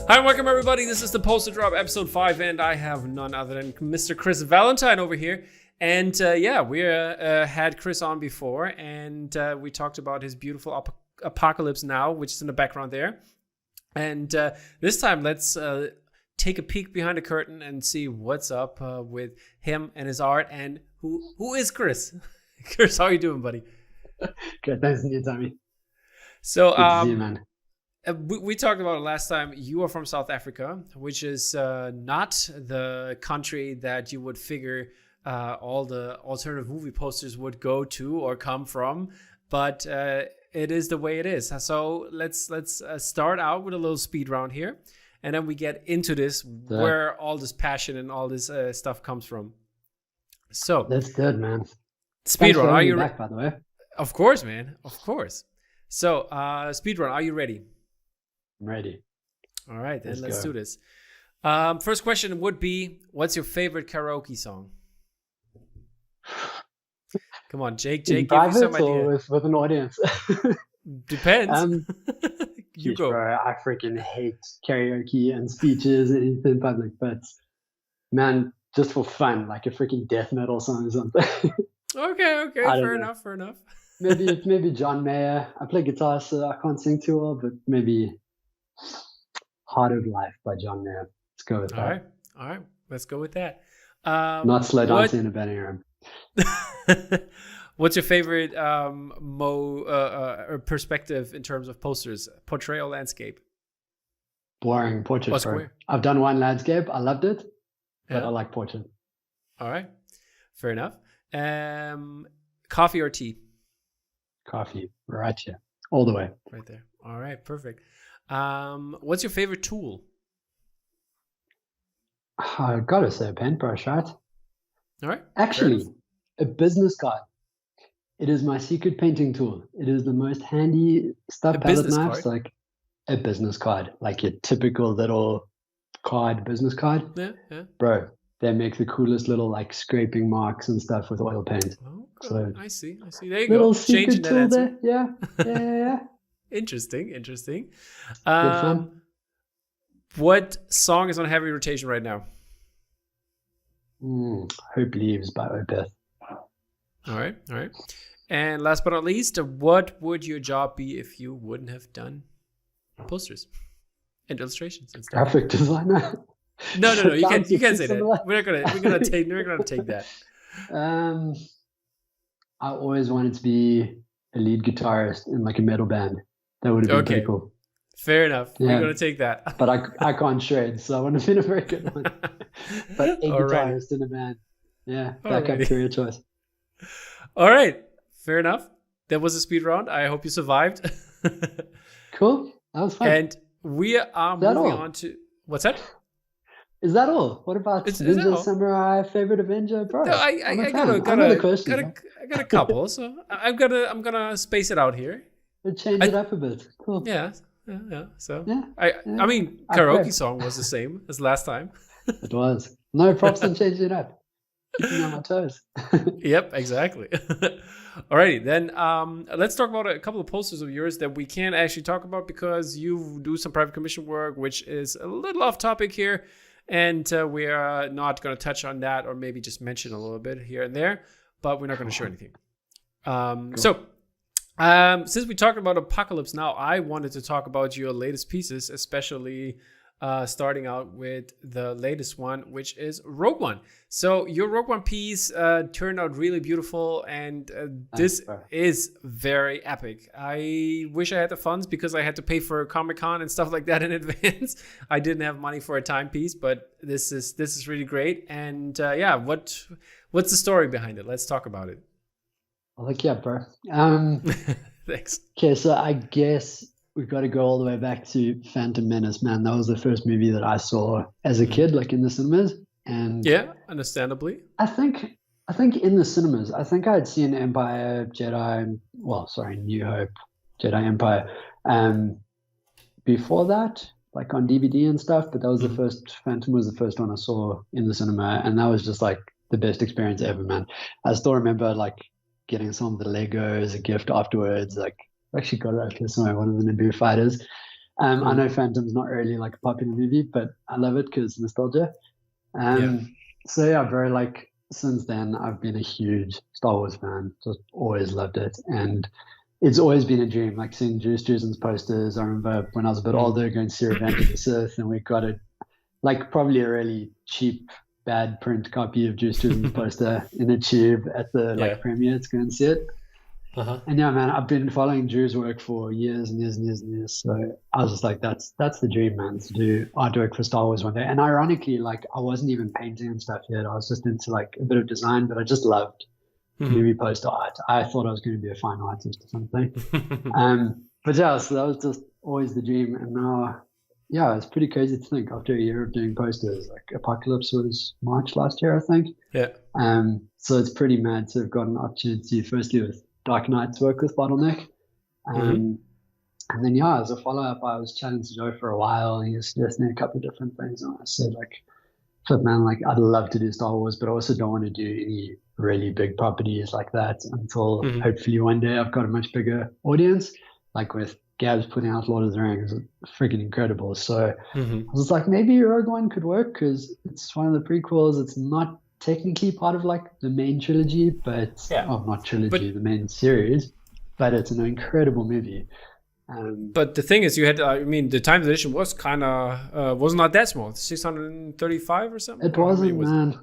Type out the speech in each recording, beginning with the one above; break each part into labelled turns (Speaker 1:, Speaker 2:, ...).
Speaker 1: Hi, welcome everybody. This is the Poster Drop episode 5, and I have none other than Mr. Chris Valentine over here. And we had Chris on before, and we talked about his beautiful Apocalypse Now, which is in the background there. And this time, let's take a peek behind the curtain and see what's up with him and his art. And who is Chris? Chris, how are you doing, buddy?
Speaker 2: Good, thanks, Tommy.
Speaker 1: So,
Speaker 2: good to see you, man.
Speaker 1: We talked about it last time. You are from South Africa, which is not the country that you would figure all the alternative movie posters would go to or come from, but it is the way it is. So let's start out with a little speed round here, and then we get into this where all this passion and all this stuff comes from. So
Speaker 2: that's good, man.
Speaker 1: Speed round. Are you
Speaker 2: back, by the way?
Speaker 1: Of course, man. Of course. So speed round. Are you ready?
Speaker 2: I'm ready.
Speaker 1: All right, then let's do this. First question would be, what's your favorite karaoke song? Come on, Jake, give me some idea.
Speaker 2: With an audience?
Speaker 1: Depends. You go.
Speaker 2: Bro, I freaking hate karaoke and speeches and anything in public, but man, just for fun, like a freaking death metal song or something.
Speaker 1: Okay, fair enough.
Speaker 2: maybe John Mayer. I play guitar, so I can't sing too well, but maybe Heart of Life by John Mayer. Let's go with that.
Speaker 1: All right. Let's go with that.
Speaker 2: Not slow dancing in a banning room.
Speaker 1: What's your favorite perspective in terms of posters? Portrait or landscape?
Speaker 2: Boring portrait. I've done one landscape. I loved it, but I like portrait.
Speaker 1: All right. Fair enough. Coffee or tea?
Speaker 2: Coffee. Right here. All the way.
Speaker 1: Right there. All right. Perfect. What's your favorite tool?
Speaker 2: I gotta say a paintbrush, right?
Speaker 1: All right.
Speaker 2: Actually, a business card. It is my secret painting tool. It is the most handy stuff palette knives, like a business card, like your typical little business card.
Speaker 1: Yeah.
Speaker 2: Bro, they make the coolest little like scraping marks and stuff with oil paint.
Speaker 1: Oh,
Speaker 2: so
Speaker 1: I see. There you
Speaker 2: little
Speaker 1: go.
Speaker 2: Changing that answer.
Speaker 1: There.
Speaker 2: Yeah.
Speaker 1: Interesting. What song is on heavy rotation right now?
Speaker 2: Hope Leaves by Opeth.
Speaker 1: All right. And last but not least, what would your job be if you wouldn't have done posters and illustrations and stuff?
Speaker 2: Graphic designer.
Speaker 1: No. You can't say that. We're gonna take that.
Speaker 2: I always wanted to be a lead guitarist in like a metal band. That would have been pretty cool.
Speaker 1: Fair enough. Yeah. We're going to take that.
Speaker 2: But I can't shred, so I want to be a very good one. But a guitarist in a band. Yeah, backup career choice.
Speaker 1: All right. Fair enough. That was a speed round. I hope you survived.
Speaker 2: Cool. That was fun.
Speaker 1: And we are moving on to... What's that?
Speaker 2: Is that all? What about Ninja Samurai, favorite Avenger? Bro,
Speaker 1: no, I got a couple, so I'm gonna space it out here.
Speaker 2: Change it up a bit. Cool.
Speaker 1: Yeah. So I mean, karaoke song was the same as last time.
Speaker 2: It was. No props on changing it up. Keeping me on my toes.
Speaker 1: Yep, exactly. Alrighty, then let's talk about a couple of posters of yours that we can't actually talk about because you do some private commission work, which is a little off topic here. And we are not going to touch on that, or maybe just mention a little bit here and there, but we're not going to show anything. So since we talked about Apocalypse Now, I wanted to talk about your latest pieces, especially starting out with the latest one, which is Rogue One. So your Rogue One piece turned out really beautiful, and this is very epic. I wish I had the funds because I had to pay for Comic-Con and stuff like that in advance. I didn't have money for a timepiece, but this is really great. And what's the story behind it? Let's talk about it.
Speaker 2: Like, yeah, bro.
Speaker 1: Thanks.
Speaker 2: Okay, so I guess we've got to go all the way back to Phantom Menace, man. That was the first movie that I saw as a kid, like in the cinemas. And
Speaker 1: yeah, understandably.
Speaker 2: I think in the cinemas, I think I had seen New Hope, Jedi Empire, before that, like on DVD and stuff. But that was the first. Phantom was the first one I saw in the cinema, and that was just like the best experience ever, man. I still remember like getting some of the Lego as a gift afterwards. Like, I actually got it out here somewhere, one of the Naboo fighters. I know Phantom's not really like a popular movie, but I love it because nostalgia. So yeah, bro, like since then I've been a huge Star Wars fan. Just always loved it. And it's always been a dream, like seeing Juice Juicen's posters. I remember when I was a bit older going to see Revenge of the Sith, and we got it like probably a really cheap, bad print copy of Juice Juicen's poster in a tube at the like premiere to go and see it. And yeah, man, I've been following Drew's work for years and years and years and years. So I was just like, that's the dream, man, to do artwork for Star Wars one day. And ironically, like I wasn't even painting and stuff yet. I was just into like a bit of design, but I just loved movie poster art. I thought I was going to be a fine artist or something. But yeah, so that was just always the dream. And now, yeah, it's pretty crazy to think after a year of doing posters, like Apocalypse was March last year, I think.
Speaker 1: Yeah.
Speaker 2: So it's pretty mad to have got an opportunity, firstly with Dark Knight's work with Bottleneck. And then, yeah, as a follow-up, I was chatting to Joe for a while, and he was suggesting a couple of different things. And I said, like, flip, man, like, I'd love to do Star Wars, but I also don't want to do any really big properties like that until hopefully one day I've got a much bigger audience. Like with Gabs putting out Lord of the Rings, it's freaking incredible. So I was like, maybe Rogue One could work because it's one of the prequels. It's not technically part of like the main trilogy, but not trilogy, the main series, but it's an incredible movie.
Speaker 1: But the thing is, you had, I mean, the time edition was kind of, was not that small, 635 or something?
Speaker 2: It wasn't, man.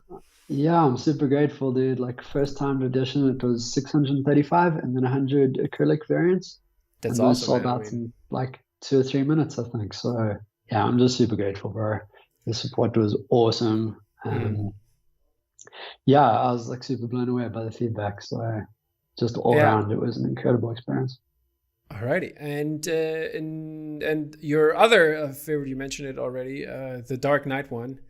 Speaker 2: Yeah, I'm super grateful, dude. Like first time edition, it was 635 and then 100 acrylic variants.
Speaker 1: That's
Speaker 2: and
Speaker 1: awesome.
Speaker 2: Sold out in like 2 or 3 minutes, I think. So yeah, I'm just super grateful, bro. The support was awesome. Yeah, I was like super blown away by the feedback. So just all around, it was an incredible experience.
Speaker 1: Alrighty, and your other favorite, you mentioned it already, the Dark Knight one,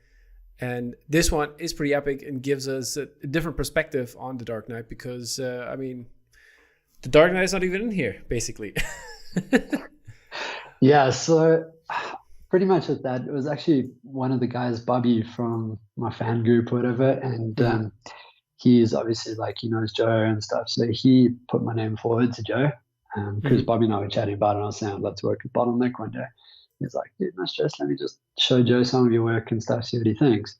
Speaker 1: and this one is pretty epic and gives us a different perspective on the Dark Knight because I mean, the Dark Knight is not even in here, basically.
Speaker 2: Yeah, so pretty much at that, it was actually one of the guys, Bobby from my fan group or whatever, and he's obviously like he knows Joe and stuff, so he put my name forward to Joe. Because Bobby and I were chatting about it, and I was saying I'd love to work with Bottleneck one day. He's like, dude, no stress, let me just show Joe some of your work and stuff, see what he thinks.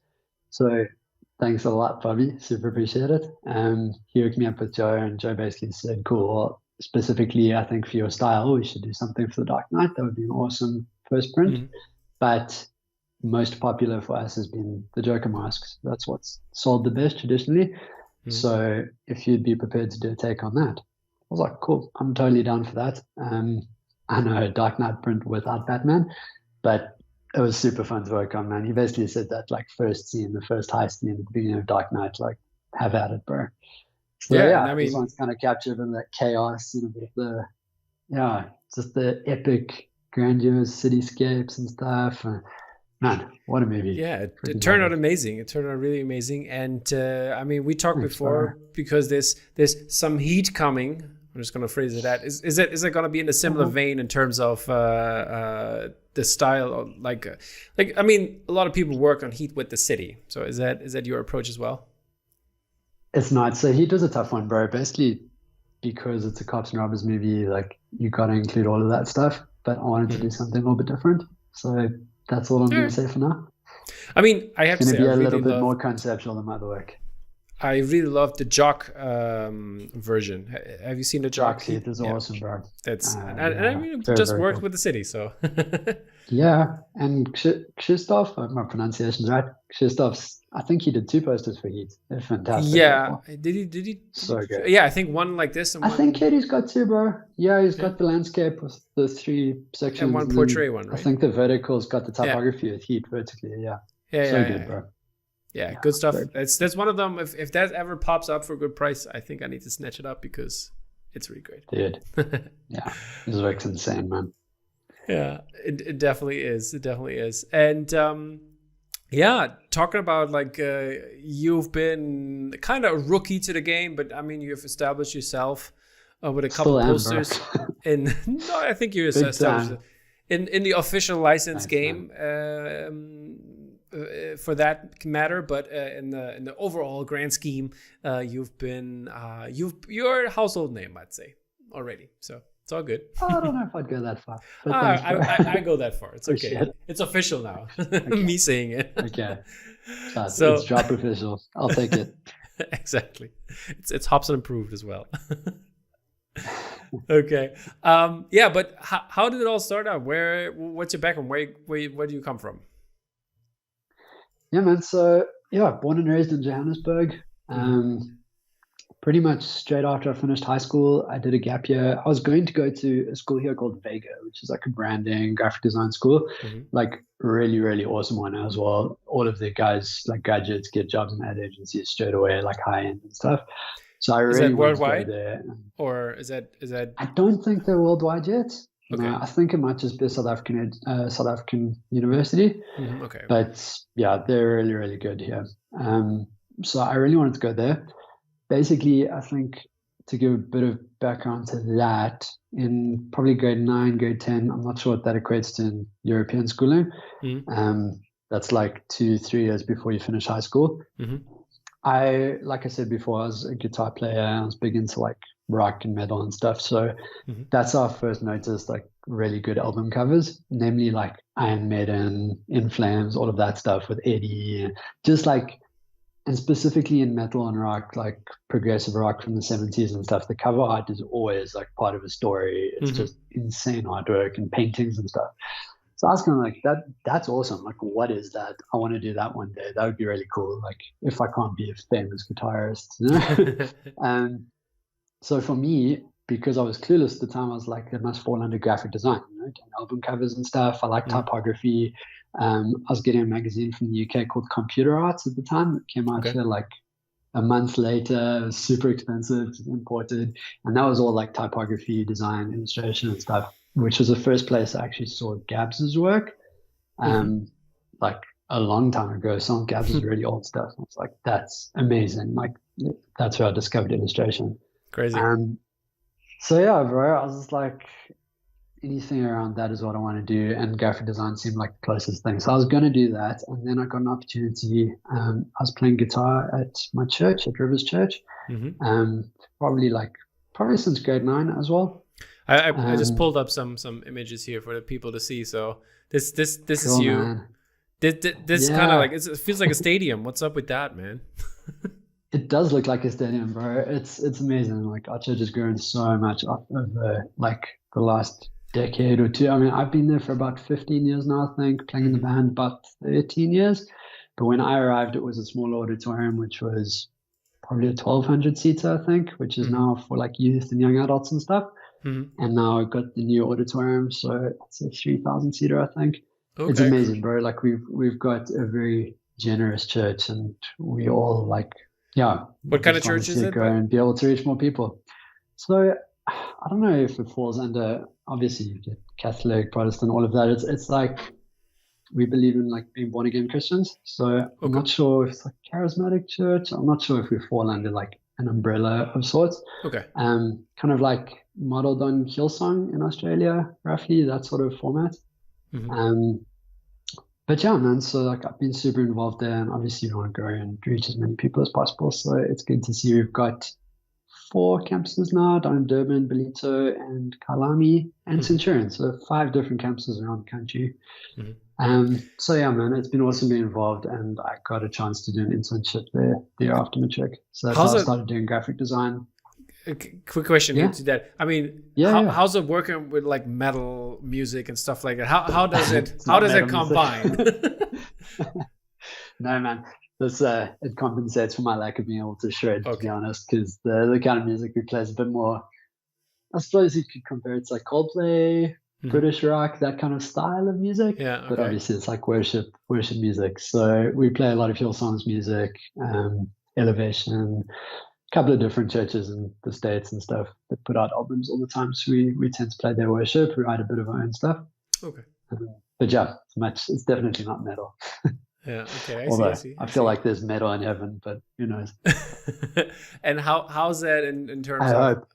Speaker 2: So thanks a lot, Bobby. Super appreciate it. He hooked me up with Joe, and Joe basically said, cool, well, specifically, I think for your style, we should do something for the Dark Knight. That would be an awesome first print. But most popular for us has been the Joker masks. That's what's sold the best traditionally. So if you'd be prepared to do a take on that, I was like, cool, I'm totally down for that. I know a Dark Knight print without Batman, but it was super fun to work on, man. He basically said that like first scene, the first heist scene at the beginning of Dark Knight, like have at it, bro. So yeah, I mean, this one's kind of captured in that chaos and just the epic grandiose cityscapes and stuff. Man, what a movie.
Speaker 1: Yeah, it turned out amazing. It turned out really amazing. And I mean, we talked before because there's some heat coming. I'm just going to phrase it that. Is it going to be in a similar vein in terms of the style? Like I mean, a lot of people work on heat with the city. So is that your approach as well?
Speaker 2: It's not. So Heat was a tough one, bro. Basically, because it's a cops and robbers movie, like you got to include all of that stuff. But I wanted to do something a little bit different. So that's all I'm going to say for now.
Speaker 1: I mean, I have to say,
Speaker 2: it's going to be a little bit more conceptual than my other work.
Speaker 1: I really love the Jock version. Have you seen the Jock?
Speaker 2: Heat is awesome, bro.
Speaker 1: That's and I mean, it just worked with the city, so.
Speaker 2: Yeah, and Krzysztof, my pronunciation's right. Krzysztof's, I think he did 2 posters for Heat. They're fantastic.
Speaker 1: Yeah, did he?
Speaker 2: So good.
Speaker 1: Yeah, I think one like this. And
Speaker 2: I think Katie's got 2, bro. Yeah, he's got the landscape with the 3 sections.
Speaker 1: And one portrait one, right?
Speaker 2: I think the vertical's got the typography with Heat vertically. Yeah. So good, bro.
Speaker 1: Yeah, good stuff. That's one of them. If that ever pops up for a good price, I think I need to snatch it up because it's really great.
Speaker 2: Dude. Yeah, his work's insane, man.
Speaker 1: Yeah, it definitely is. It definitely is. And talking about like you've been kind of a rookie to the game, but I mean you've established yourself with a couple posters. No, I think you're established in the official license game. For that matter, but in the overall grand scheme, you're a household name, I'd say already. So It's all good.
Speaker 2: I don't know if I'd go that far. But thanks, bro.
Speaker 1: I go that far. It's okay. It's official now. Me saying it.
Speaker 2: Okay.
Speaker 1: So
Speaker 2: it's drop official. I'll take it.
Speaker 1: Exactly. It's Hobson approved as well. Okay. Yeah, but how did it all start out? What's your background? Where do you come from?
Speaker 2: Yeah, man. So yeah, born and raised in Johannesburg. Pretty much straight after I finished high school, I did a gap year. I was going to go to a school here called Vega, which is like a branding graphic design school, like really, really awesome one as well. All of the guys, like graduates, get jobs in ad agencies straight away, like high end and stuff. So I really wanted to go there.
Speaker 1: Or is that?
Speaker 2: I don't think they're worldwide yet.
Speaker 1: Okay.
Speaker 2: No, I think it might just be a South African university.
Speaker 1: Okay.
Speaker 2: But yeah, they're really, really good here. So I really wanted to go there. Basically, I think to give a bit of background to that, in probably grade 9, grade 10, I'm not sure what that equates to in European schooling. That's like 2-3 years before you finish high school. Like I said before, I was a guitar player. I was big into like rock and metal and stuff. So that's our first noticed like really good album covers, namely like Iron Maiden, In Flames, all of that stuff with Eddie, just like, and specifically in metal and rock, like progressive rock from the 70s and stuff, the cover art is always like part of a story. It's just insane artwork and paintings and stuff. So I was kind of like, that's awesome. Like, what is that? I want to do that one day. That would be really cool. Like, if I can't be a famous guitarist, you know? And so for me, because I was clueless at the time, I was like, it must fall under graphic design, you know, doing album covers and stuff. I like typography. I was getting a magazine from the UK called Computer Arts at the time. It came out here like a month later. It was super expensive, imported. And that was all like typography, design, illustration and stuff, which was the first place I actually saw Gabs's work. Like a long time ago. Some of Gabs's really old stuff. I was like, that's amazing. Like, that's where I discovered illustration.
Speaker 1: Crazy.
Speaker 2: So yeah, bro, I was just like, anything around that is what I want to do, and graphic design seemed like the closest thing. So I was going to do that, and then I got an opportunity. I was playing guitar at my church, at Rivers Church, probably since grade 9 as well.
Speaker 1: I just pulled up some images here for the people to see. So this cool, is you. Man. This kind of like it feels like a stadium. What's up with that, man?
Speaker 2: It does look like a stadium, bro. It's amazing. Like our church has grown so much over like the last decade or two. I mean, I've been there for about 15 years now, I think, playing in the band about 13 years. But when I arrived, it was a small auditorium, which was probably a 1,200 seater, I think, which is now for like youth and young adults and stuff. And now I've got the new auditorium, so it's a 3,000 seater, I think. Okay. It's amazing, bro. Like we've got a very generous church, and we all like,
Speaker 1: What kind of church is it?
Speaker 2: Go and be able to reach more people. So I don't know if it falls under, obviously you get Catholic, Protestant, all of that. It's like we believe in like being born again Christians. So I'm not sure if it's like charismatic church. I'm not sure if we fall under like an umbrella of sorts.
Speaker 1: Okay.
Speaker 2: Kind of like modeled on Hillsong in Australia, roughly that sort of format. But yeah, man, so like I've been super involved there, and obviously you want to go and reach as many people as possible. So it's good to see we've got 4 campuses now down in Durban, Ballito, and Kalami, and Centurion. So 5 different campuses around the country. So yeah, man, it's been awesome being involved, and I got a chance to do an internship there after matric. So that's how I started doing graphic design.
Speaker 1: Quick question to that. I mean, how's it working with like metal music and stuff like that? How does it combine?
Speaker 2: No, man. This it compensates for my lack of being able to shred, to be honest, because the kind of music we play is a bit more, I suppose you could compare it to like Coldplay, British rock, that kind of style of music. But obviously it's like worship music. So we play a lot of Hillsong's music, Elevation, a couple of different churches in the States and stuff that put out albums all the time. So we tend to play their worship. We write a bit of our own stuff. Okay. But yeah, it's definitely not metal.
Speaker 1: Yeah. Okay.
Speaker 2: I see. I feel like there's metal in heaven, but who knows?
Speaker 1: And how's that in terms
Speaker 2: of?
Speaker 1: Hope.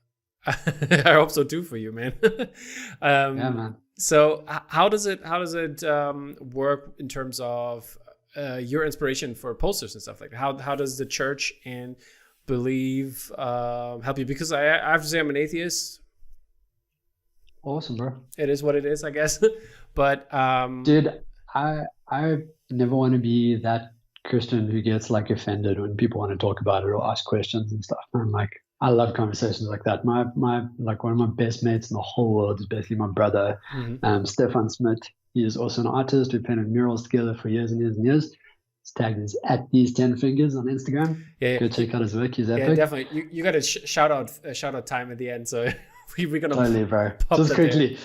Speaker 1: I hope so too for you, man.
Speaker 2: Yeah, man.
Speaker 1: So how does it work in terms of your inspiration for posters and stuff like that? How does the church and belief help you? Because I have to say I'm an atheist.
Speaker 2: Awesome, bro.
Speaker 1: It is what it is, I guess. But
Speaker 2: Dude, I never want to be that Christian who gets like offended when people want to talk about it or ask questions and stuff. I'm like, I love conversations like that. My like one of my best mates in the whole world is basically my brother, Stefan Smith. He is also an artist. We painted murals together for years and years and years. His tag is at these 10 fingers on Instagram.
Speaker 1: yeah,
Speaker 2: Go check out his work. He's
Speaker 1: yeah,
Speaker 2: epic.
Speaker 1: definitely. You got a shout out time at the end, so we're gonna
Speaker 2: Totally, bro. Just quickly.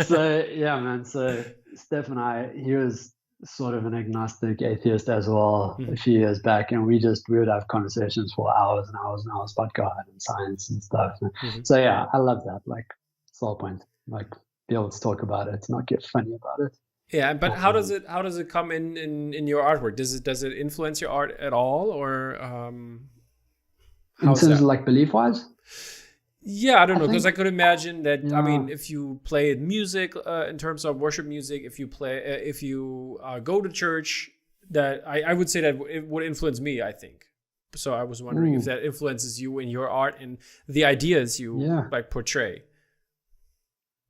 Speaker 2: So yeah, man. So Steph and he was sort of an agnostic atheist as well a few years back, and we would have conversations for hours and hours and hours about God and science and stuff. So yeah, I love that. Like, it's the whole point. Like, be able to talk about it, not get funny about it.
Speaker 1: Yeah, but how does it come in your artwork? Does it influence your art at all, or
Speaker 2: in terms of like belief wise?
Speaker 1: Yeah, I don't know, because I could imagine that. Yeah. I mean, if you play music in terms of worship music, if you go to church, that I would say that it would influence me, I think. So I was wondering if that influences you in your art and the ideas you like portray.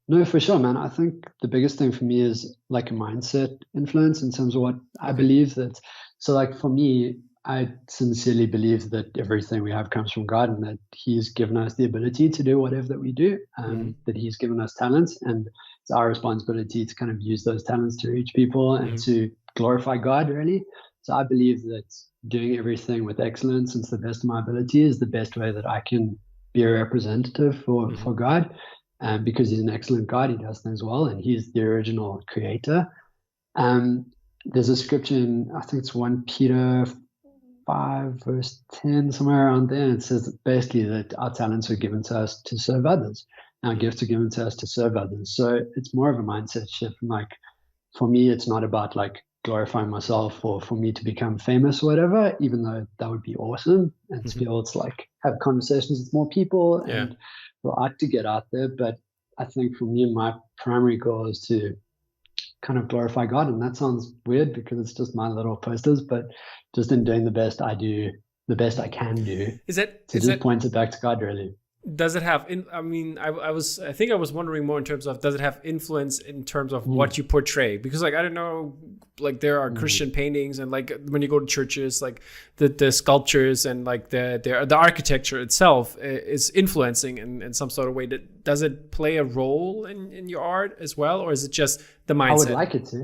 Speaker 2: No, for sure, man. I think the biggest thing for me is like a mindset influence in terms of what I believe that. So like for me, I sincerely believe that everything we have comes from God, and that He's given us the ability to do whatever that we do, that He's given us talents, and it's our responsibility to kind of use those talents to reach people and to glorify God, really. So I believe that doing everything with excellence and to the best of my ability is the best way that I can be a representative for God. Because He's an excellent God, He does things well, and He's the original creator. There's a scripture in, I think it's 1 Peter 5 verse 10, somewhere around there. It says that basically that our talents are given to us to serve others. Our gifts are given to us to serve others. So it's more of a mindset shift. And like, for me, it's not about like glorifying myself or for me to become famous or whatever, even though that would be awesome. And to be able to like have conversations with more people and for art to get out there. But I think for me, my primary goal is to kind of glorify God. And that sounds weird because it's just my little posters, but just in doing the best I can do. Point it back to God, really.
Speaker 1: Does it have I think I was wondering more in terms of, does it have influence in terms of what you portray? Because like, I don't know, like there are Christian paintings, and like when you go to churches, like the sculptures and like the architecture itself is influencing in some sort of way. Does it play a role in your art as well, or is it just the mindset?
Speaker 2: I would like it to.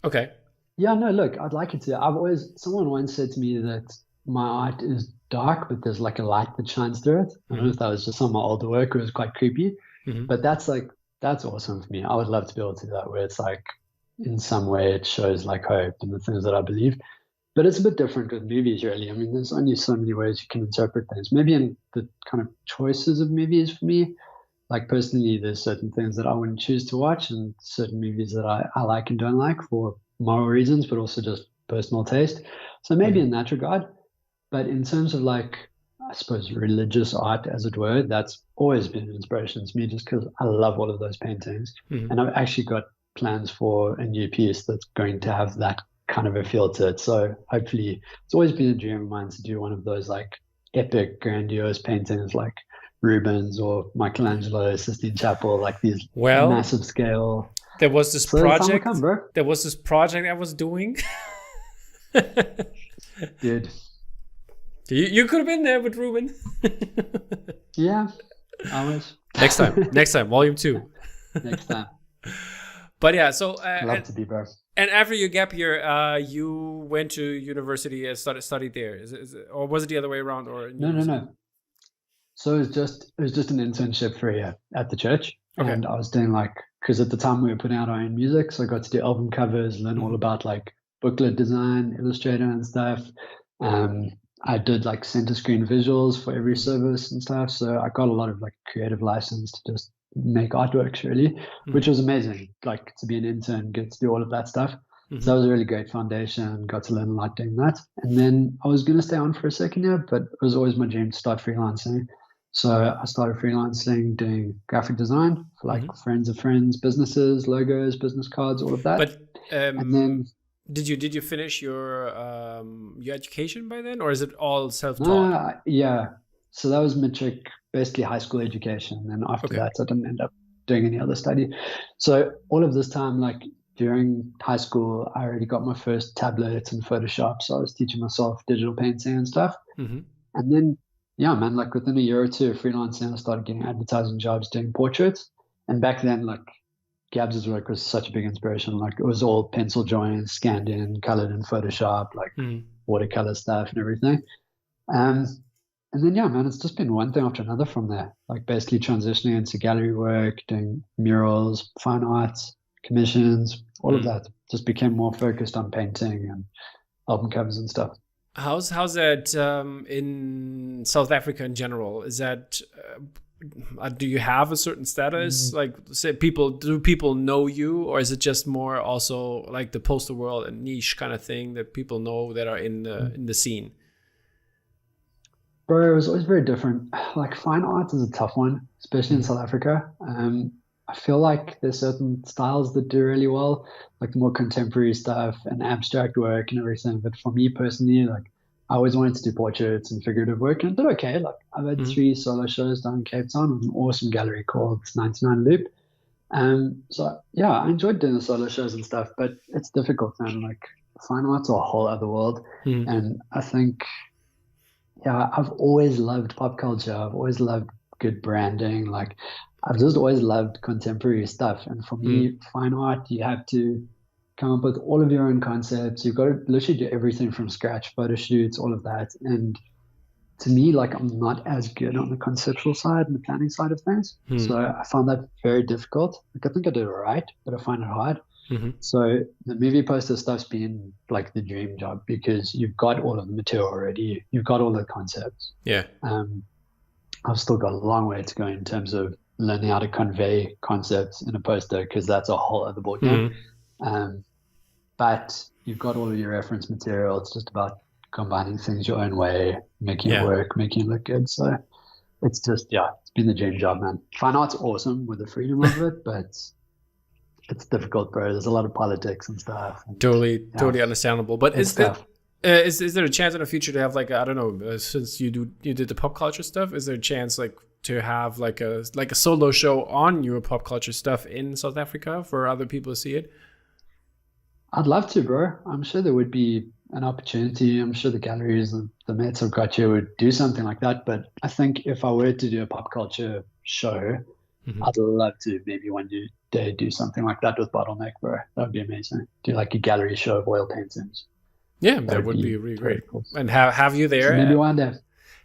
Speaker 1: Okay.
Speaker 2: Yeah, no, look, I'd like it to. Someone once said to me that my art is dark, but there's like a light that shines through it. I don't know if that was just some of my older work, or it was quite creepy, but that's awesome for me. I would love to be able to do that, where it's like in some way it shows like hope and the things that I believe. But it's a bit different with movies, really. I mean, there's only so many ways you can interpret things. Maybe in the kind of choices of movies for me, like personally, there's certain things that I wouldn't choose to watch, and certain movies that I like and don't like for moral reasons, but also just personal taste. So maybe in that regard. But in terms of like, I suppose, religious art, as it were, that's always been an inspiration to me, just because I love all of those paintings. And I've actually got plans for a new piece that's going to have that kind of a feel to it. So hopefully, it's always been a dream of mine to do one of those like epic, grandiose paintings like Rubens or Michelangelo, Sistine Chapel, like these massive scale.
Speaker 1: There was this project. There was this project I was doing.
Speaker 2: Dude.
Speaker 1: You could have been there with Ruben.
Speaker 2: Yeah, I was.
Speaker 1: Next time, volume 2.
Speaker 2: Next time.
Speaker 1: But yeah, so
Speaker 2: love to be, bro.
Speaker 1: And after your gap year, you went to university and studied there, or was it the other way around? Or
Speaker 2: no. So it was just an internship for a year at the church, and I was doing like, because at the time we were putting out our own music, so I got to do album covers, learn all about like booklet design, Illustrator and stuff. I did like center screen visuals for every service and stuff. So I got a lot of like creative license to just make artworks, really, which was amazing. Like to be an intern, get to do all of that stuff. So that was a really great foundation. Got to learn a lot doing that. And then I was going to stay on for a second year, but it was always my dream to start freelancing. So I started freelancing, doing graphic design for like friends of friends, businesses, logos, business cards, all of that.
Speaker 1: But
Speaker 2: and then
Speaker 1: did you finish your education by then, or is it all self-taught?
Speaker 2: Yeah. So that was matric, basically high school education. And after that, I didn't end up doing any other study. So all of this time, like during high school, I already got my first tablet and Photoshop. So I was teaching myself digital painting and stuff.
Speaker 1: Mm-hmm.
Speaker 2: And then, yeah, man, like within a year or two of freelancing, I started getting advertising jobs doing portraits. And back then, like Gabs's work was such a big inspiration. Like it was all pencil drawings, scanned in, colored in Photoshop, like watercolor stuff and everything. And then, yeah, man, it's just been one thing after another from there. Like basically transitioning into gallery work, doing murals, fine arts, commissions, all of that. Just became more focused on painting and album covers and stuff.
Speaker 1: How's that in South Africa in general? Is that do you have a certain status? Like, say, do people know you, or is it just more also like the poster world and niche kind of thing that people know that are in the scene?
Speaker 2: Bro, it was always very different. Like fine arts is a tough one, especially in South Africa. I feel like there's certain styles that do really well, like the more contemporary stuff and abstract work and everything. But for me personally, like I always wanted to do portraits and figurative work, and I did okay. Like I've had 3 solo shows down in Cape Town with an awesome gallery called 99 Loop. So yeah, I enjoyed doing the solo shows and stuff, but it's difficult, man. Like fine arts are a whole other world. And I think, yeah, I've always loved pop culture. I've always loved good branding. Like I've just always loved contemporary stuff. And for me, fine art, you have to come up with all of your own concepts. You've got to literally do everything from scratch, photo shoots, all of that. And to me, like I'm not as good on the conceptual side and the planning side of things. So I found that very difficult. Like I think I did it right, but I find it hard. So the movie poster stuff's been like the dream job because you've got all of the material already. You've got all the concepts.
Speaker 1: Yeah.
Speaker 2: I've still got a long way to go in terms of learning how to convey concepts in a poster because that's a whole other ballgame. But you've got all of your reference material. It's just about combining things your own way, making it work, making it look good. So it's just, it's been the dream job, man. Fine art's awesome with the freedom of it, but it's difficult, bro. There's a lot of politics and stuff. And,
Speaker 1: totally understandable. But is there a chance in the future to have like I don't know, since you did the pop culture stuff, is there a chance like to have like a solo show on your pop culture stuff in South Africa for other people to see it?
Speaker 2: I'd love to, bro. I'm sure there would be an opportunity. I'm sure the galleries and the mates I've got here would do something like that. But I think if I were to do a pop culture show, I'd love to maybe one day do something like that with Bottleneck, bro. That would be amazing. Do like a gallery show of oil paintings.
Speaker 1: Yeah, that would be really great. Cool. And have you there?
Speaker 2: So maybe one day.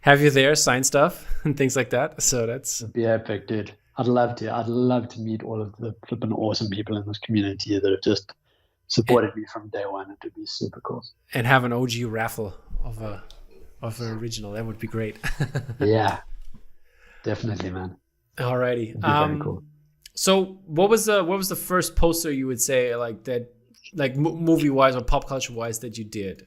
Speaker 1: Have you there sign stuff and things like that? So that's
Speaker 2: it'd be epic, dude. I'd love to. I'd love to meet all of the flipping awesome people in this community that have just supported me from day one. It would be super cool.
Speaker 1: And have an OG raffle of an original. That would be great.
Speaker 2: Yeah, definitely, man.
Speaker 1: Alrighty.
Speaker 2: Very cool.
Speaker 1: So what was the first poster you would say like that, like movie wise or pop culture wise that you did?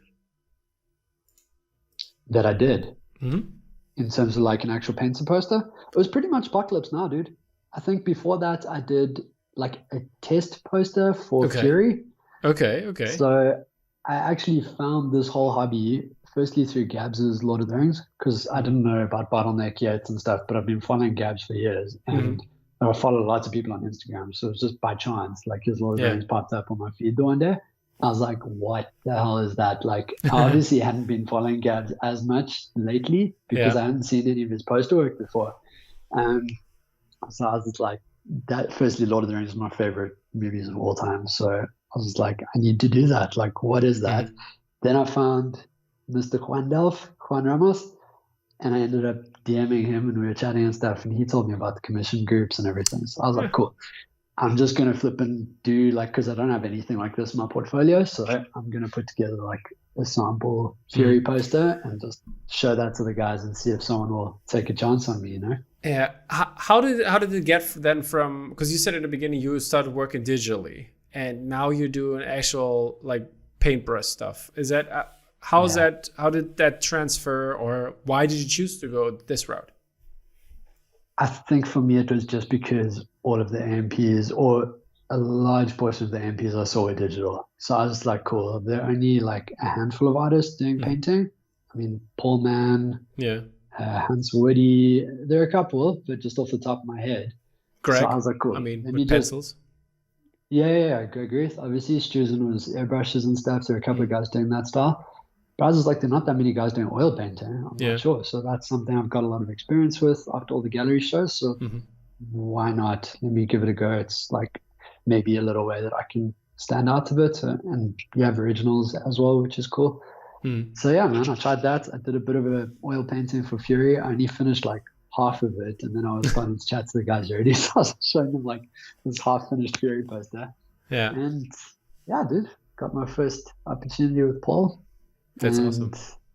Speaker 2: That I did. In terms of like an actual painting poster, it was pretty much Apocalypse Now, dude. I think before that I did like a test poster for Fury.
Speaker 1: Okay.
Speaker 2: So I actually found this whole hobby firstly through Gabs's Lord of the Rings, because I didn't know about Bottleneck yet and stuff, but I've been following Gabs for years, and I follow lots of people on Instagram, so it's just by chance, like his Lord of the Rings popped up on my feed the one day. I was like, what the hell is that? Like, I obviously hadn't been following Gabs as much lately because I hadn't seen any of his poster work before. So I was just like, that. Firstly, Lord of the Rings is my favorite movies of all time. So I was like, I need to do that. Like, what is that? Then I found Mr. Juan Ramos, and I ended up DMing him and we were chatting and stuff. And he told me about the commission groups and everything. So I was like, cool. I'm just going to flip and do like, because I don't have anything like this in my portfolio. So I'm going to put together like a sample Fury poster and just show that to the guys and see if someone will take a chance on me, you know?
Speaker 1: Yeah. How did it get then from, because you said at the beginning you started working digitally and now you're doing actual like paintbrush stuff. Is that, how did that transfer, or why did you choose to go this route?
Speaker 2: I think for me it was just because all of the AMPs, or a large portion of the AMPs I saw were digital. So I was like, cool, there are only like a handful of artists doing painting. I mean, Paul Mann, Hans Woody, there are a couple, but just off the top of my head. So I
Speaker 1: Greg,
Speaker 2: was like, cool.
Speaker 1: I mean,
Speaker 2: Let me
Speaker 1: with
Speaker 2: just,
Speaker 1: pencils.
Speaker 2: yeah, I agree with. Obviously, Struzen was airbrushes and stuff. There are a couple of
Speaker 1: Mm.
Speaker 2: guys doing that style. But I was just like, there are not that many guys doing oil painting. I'm
Speaker 1: Yeah.
Speaker 2: not sure. So that's something I've got a lot of experience with after all the gallery shows. So
Speaker 1: Hmm.
Speaker 2: why not? Let me give it a go. It's like maybe a little way that I can stand out a bit. And you have originals as well, which is cool.
Speaker 1: Mm.
Speaker 2: So yeah, man, I tried that. I did a bit of a oil painting for Fury. I only finished like half of it, and then I was starting to chat to the guys already. So I was showing them like this half finished Fury poster.
Speaker 1: Yeah,
Speaker 2: And yeah, dude, got my first opportunity with Paul.
Speaker 1: that's
Speaker 2: And
Speaker 1: awesome.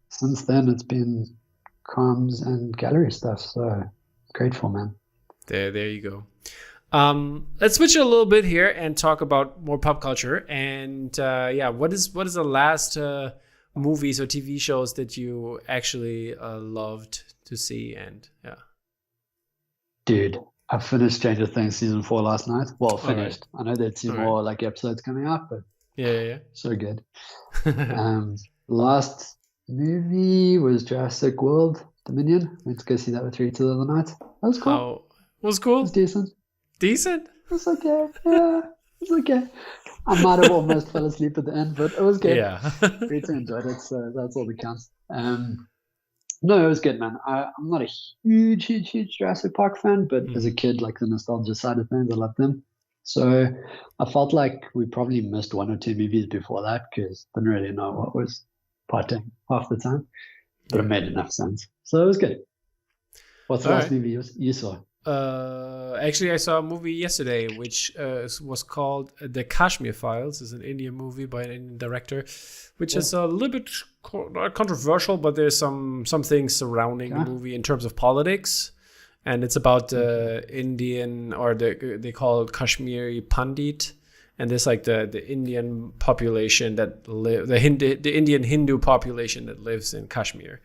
Speaker 2: since then, it's been comms and gallery stuff. So grateful, man.
Speaker 1: There you go. Let's switch it a little bit here and talk about more pop culture. And yeah, what is the last movies or TV shows that you actually loved to see? And yeah,
Speaker 2: Dude, I finished Stranger Things season 4 last night. Well,
Speaker 1: all right,
Speaker 2: finished. I know there's two
Speaker 1: all right,
Speaker 2: more like episodes coming out, but
Speaker 1: yeah,
Speaker 2: so good.
Speaker 1: yeah.
Speaker 2: Last movie was Jurassic World Dominion. Went to go see that with Rita the other night. That was cool.
Speaker 1: How was
Speaker 2: It was
Speaker 1: cool?
Speaker 2: decent.
Speaker 1: Decent?
Speaker 2: It was okay. Yeah, it was okay. I might have almost fell asleep at the end, but it was good.
Speaker 1: Yeah.
Speaker 2: Rita enjoyed it, so that's all that counts. No, it was good, man. I'm not a huge Jurassic Park fan, but as a
Speaker 1: Mm.
Speaker 2: kid, like the nostalgia side of things, I loved them. So I felt like we probably missed one or two movies before that because didn't really know what was potting half the time, but it
Speaker 1: Yeah.
Speaker 2: made enough sense. So it was good. What's the
Speaker 1: All
Speaker 2: last
Speaker 1: right.
Speaker 2: movie you saw?
Speaker 1: Actually, I saw a movie yesterday which was called The Kashmir Files. It's an Indian movie by an Indian director, which is a little bit not controversial, but there's some things surrounding the
Speaker 2: Okay.
Speaker 1: movie in terms of politics, and it's about the
Speaker 2: Okay.
Speaker 1: Indian or they call it Kashmiri Pandit, and there's like the Indian population that live the Indian Hindu population that lives in Kashmir.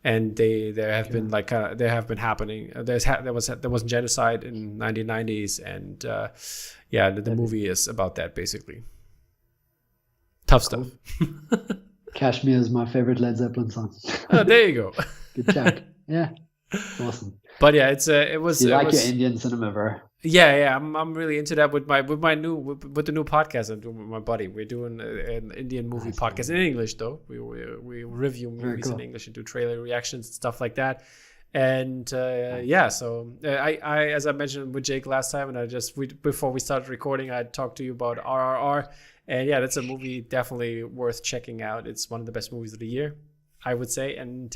Speaker 1: And there have been like there have been happening. There was genocide in 1990s, and yeah, the movie is about that basically. Tough stuff.
Speaker 2: Kashmir is my favorite Led Zeppelin song.
Speaker 1: Oh, there you go.
Speaker 2: Good track. Yeah, it's awesome.
Speaker 1: But yeah, it was.
Speaker 2: So you
Speaker 1: It
Speaker 2: like your
Speaker 1: was.
Speaker 2: Indian cinema, bro?
Speaker 1: Yeah. I'm really into that with my new with the new podcast I'm doing with my buddy. We're doing an Indian movie
Speaker 2: Nice,
Speaker 1: podcast
Speaker 2: man.
Speaker 1: in English though. We review
Speaker 2: Very
Speaker 1: movies in
Speaker 2: cool.
Speaker 1: English and do trailer reactions and stuff like that. And yeah, so I as I mentioned with Jake last time, and before we started recording, I talked to you about RRR, and yeah, that's a movie definitely worth checking out. It's one of the best movies of the year, I would say, and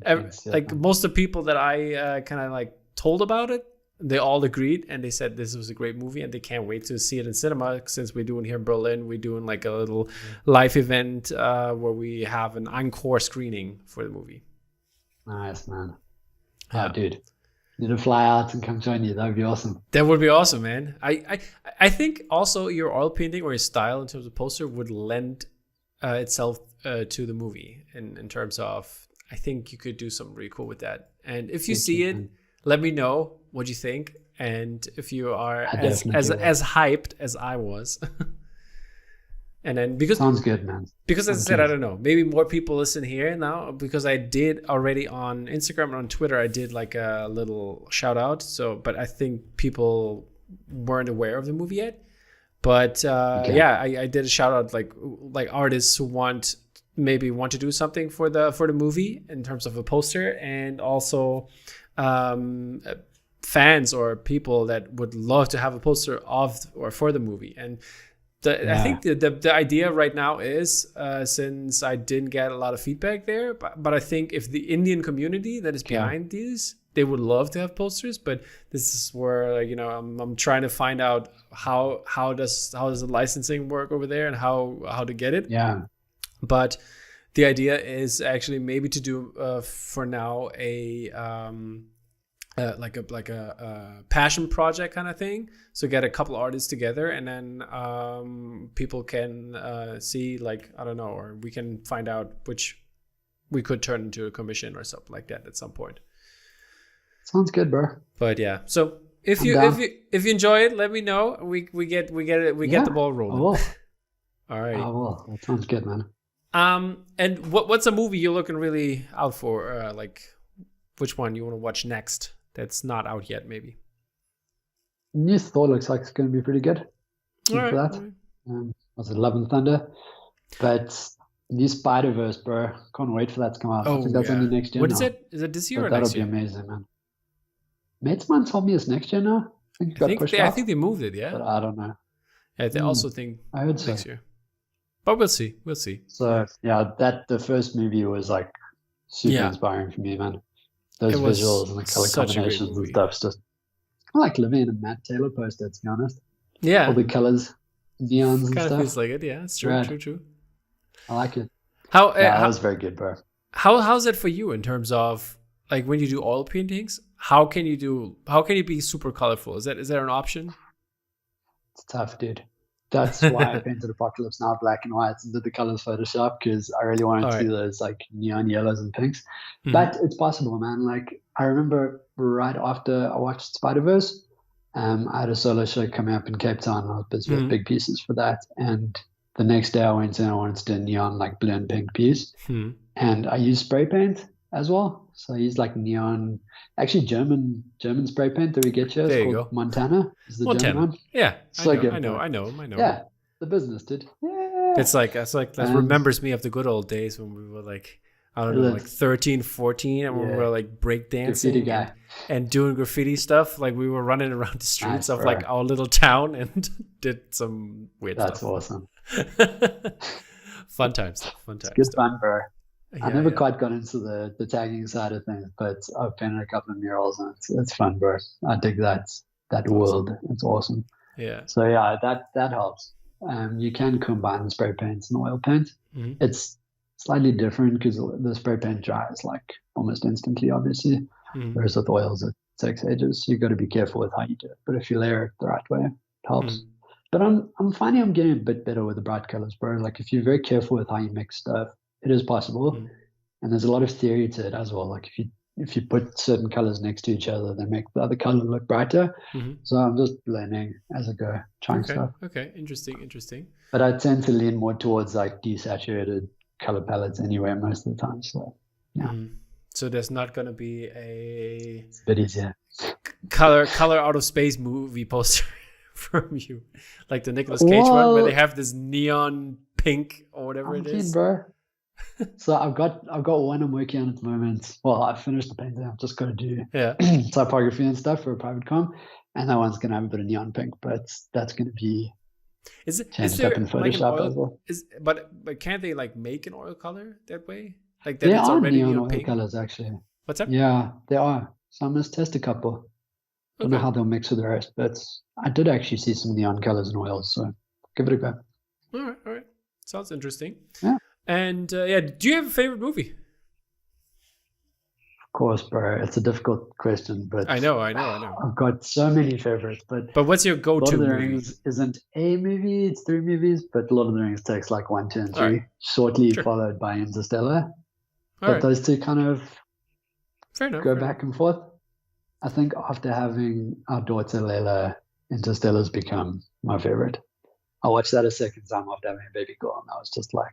Speaker 2: Thanks, yeah,
Speaker 1: like
Speaker 2: man.
Speaker 1: most of the people that I kind of like told about it, they all agreed and they said this was a great movie and they can't wait to see it in cinema. Since we're doing here in Berlin, we're doing like a little live event where we have an encore screening for the movie.
Speaker 2: Nice, man.
Speaker 1: Yeah.
Speaker 2: Oh, dude. Need to fly out and come join you. That would be awesome.
Speaker 1: That would be awesome, man. I think also your oil painting or your style in terms of poster would lend itself to the movie in terms of, I think you could do something really cool with that. And if you
Speaker 2: Thank
Speaker 1: see
Speaker 2: you,
Speaker 1: it,
Speaker 2: man.
Speaker 1: let me know what you think. And if you are
Speaker 2: I
Speaker 1: as
Speaker 2: definitely will.
Speaker 1: as hyped as I was. And then because
Speaker 2: Sounds good, man.
Speaker 1: as I
Speaker 2: I'm
Speaker 1: said, I
Speaker 2: keen.
Speaker 1: don't know, maybe more people listen here now because I did already on Instagram and on Twitter, I did like a little shout out. So, but I think people weren't aware of the movie yet. But
Speaker 2: Okay.
Speaker 1: yeah, I did a shout out like artists who want to do something for the movie in terms of a poster, and also fans or people that would love to have a poster of or for the movie. And I think the idea right now is since I didn't get a lot of feedback there, but I think if the Indian community that is behind these, they would love to have posters. But this is where I'm trying to find out how does the licensing work over there and how to get it.
Speaker 2: Yeah.
Speaker 1: But the idea is actually maybe to do for now a like a passion project kind of thing. So get a couple artists together, and then people can see, like, I don't know, or we can find out which we could turn into a commission or something like that at some point.
Speaker 2: Sounds good, bro.
Speaker 1: But yeah, so if
Speaker 2: I'm
Speaker 1: you
Speaker 2: down.
Speaker 1: if you enjoy it, let me know. We get the ball
Speaker 2: I
Speaker 1: rolling.
Speaker 2: will.
Speaker 1: All
Speaker 2: I
Speaker 1: right.
Speaker 2: will. That sounds good, man.
Speaker 1: And what's a movie you're looking really out for? Like, which one you want to watch next? That's not out yet, maybe.
Speaker 2: new Thor looks like it's going to be pretty good.
Speaker 1: All right,
Speaker 2: For that.
Speaker 1: all right.
Speaker 2: Was it Love and Thunder? But new Spider-Verse, bro. Can't wait for that to come out. I think that's only next year
Speaker 1: What
Speaker 2: now.
Speaker 1: is it? Is it this year
Speaker 2: But
Speaker 1: or
Speaker 2: that'll
Speaker 1: next
Speaker 2: be
Speaker 1: year?
Speaker 2: amazing, man. Mateman told me it's next year now. I think it got pushed out.
Speaker 1: I think they moved it, yeah.
Speaker 2: But I don't know.
Speaker 1: Yeah, they also think
Speaker 2: I heard so.
Speaker 1: next year. But we'll see. We'll see.
Speaker 2: So yeah, the first movie was like super inspiring for me, man. Those visuals and the color combinations and stuff's just I like living in a Matt Taylor poster, to be honest.
Speaker 1: Yeah.
Speaker 2: All the colors, neons and stuff.
Speaker 1: Kind of feels like it, yeah. It's true, true. I
Speaker 2: like it.
Speaker 1: That
Speaker 2: was very good, bro.
Speaker 1: How's it for you in terms of like when you do oil paintings? How can you be super colorful? Is that an option?
Speaker 2: It's tough, dude. That's why I painted Apocalypse Now black and white and did the colors Photoshop, because I really wanted to do those like neon yellows and pinks. Mm-hmm. But it's possible, man. Like I remember right after I watched Spider-Verse, I had a solo show coming up in Cape Town. I was busy with big pieces for that. And the next day I went in and I wanted to do a neon like blue and pink piece. And I used spray paint as well. So I used like neon, actually German spray paint that we get here. It's called Montana. Is the German one?
Speaker 1: Yeah.
Speaker 2: So
Speaker 1: I know.
Speaker 2: Yeah. The business, dude. Yeah.
Speaker 1: It's like that remembers me of the good old days when we were like, I don't know, like 13, 14, and we were like breakdancing and doing graffiti stuff. Like we were running around the streets of like our little town and did some weird stuff.
Speaker 2: That's awesome.
Speaker 1: Fun times.
Speaker 2: It's good fun, bro. I never quite got into the tagging side of things, but I've painted a couple of murals and it's fun, bro. I dig that world. It's awesome.
Speaker 1: Yeah.
Speaker 2: So yeah, that helps. You can combine spray paints and oil paint. Mm-hmm. It's slightly different because the spray paint dries like almost instantly, obviously. Mm-hmm. Whereas with oils, it takes ages. So you've got to be careful with how you do it. But if you layer it the right way, it helps. Mm-hmm. But I'm finding I'm getting a bit better with the bright colors, bro. Like if you're very careful with how you mix stuff, it is possible. Mm-hmm. And there's a lot of theory to it as well. Like if you put certain colors next to each other, they make the other color look brighter. Mm-hmm. So I'm just learning as I go, trying stuff.
Speaker 1: Okay, interesting.
Speaker 2: But I tend to lean more towards like desaturated color palettes anyway most of the time. So yeah. Mm-hmm.
Speaker 1: So there's not going to be
Speaker 2: it's a bit easier
Speaker 1: color out of space movie poster from you, like the Nicolas Cage one where they have this neon pink or whatever it is.
Speaker 2: Bro. So I've got one I'm working on at the moment. Well, I finished the painting. I've just got to do typography and stuff for a private com, and that one's gonna have a bit of neon pink, but that's gonna be changed up in Photoshop as well.
Speaker 1: But can't they like make an oil color that way? Like
Speaker 2: that there it's already neon oil pink? Colors actually.
Speaker 1: What's up?
Speaker 2: Yeah, there are. So I must test a couple. Don't know how they'll mix with the rest, but I did actually see some neon colors and oils, so give it a go.
Speaker 1: All right. Sounds interesting.
Speaker 2: Yeah.
Speaker 1: And do you have a favorite movie?
Speaker 2: Of course, bro. It's a difficult question, but
Speaker 1: I know.
Speaker 2: I've got so many favorites, but
Speaker 1: what's your go-to movie?
Speaker 2: Lord of the Rings isn't a movie; it's 3 movies. But Lord of the Rings takes like 1, 2, and 3, shortly followed by Interstellar. But those two kind of go back and forth. I think after having our daughter Layla, Interstellar's become my favorite. I watched that a second time after having a baby girl, and I was just like,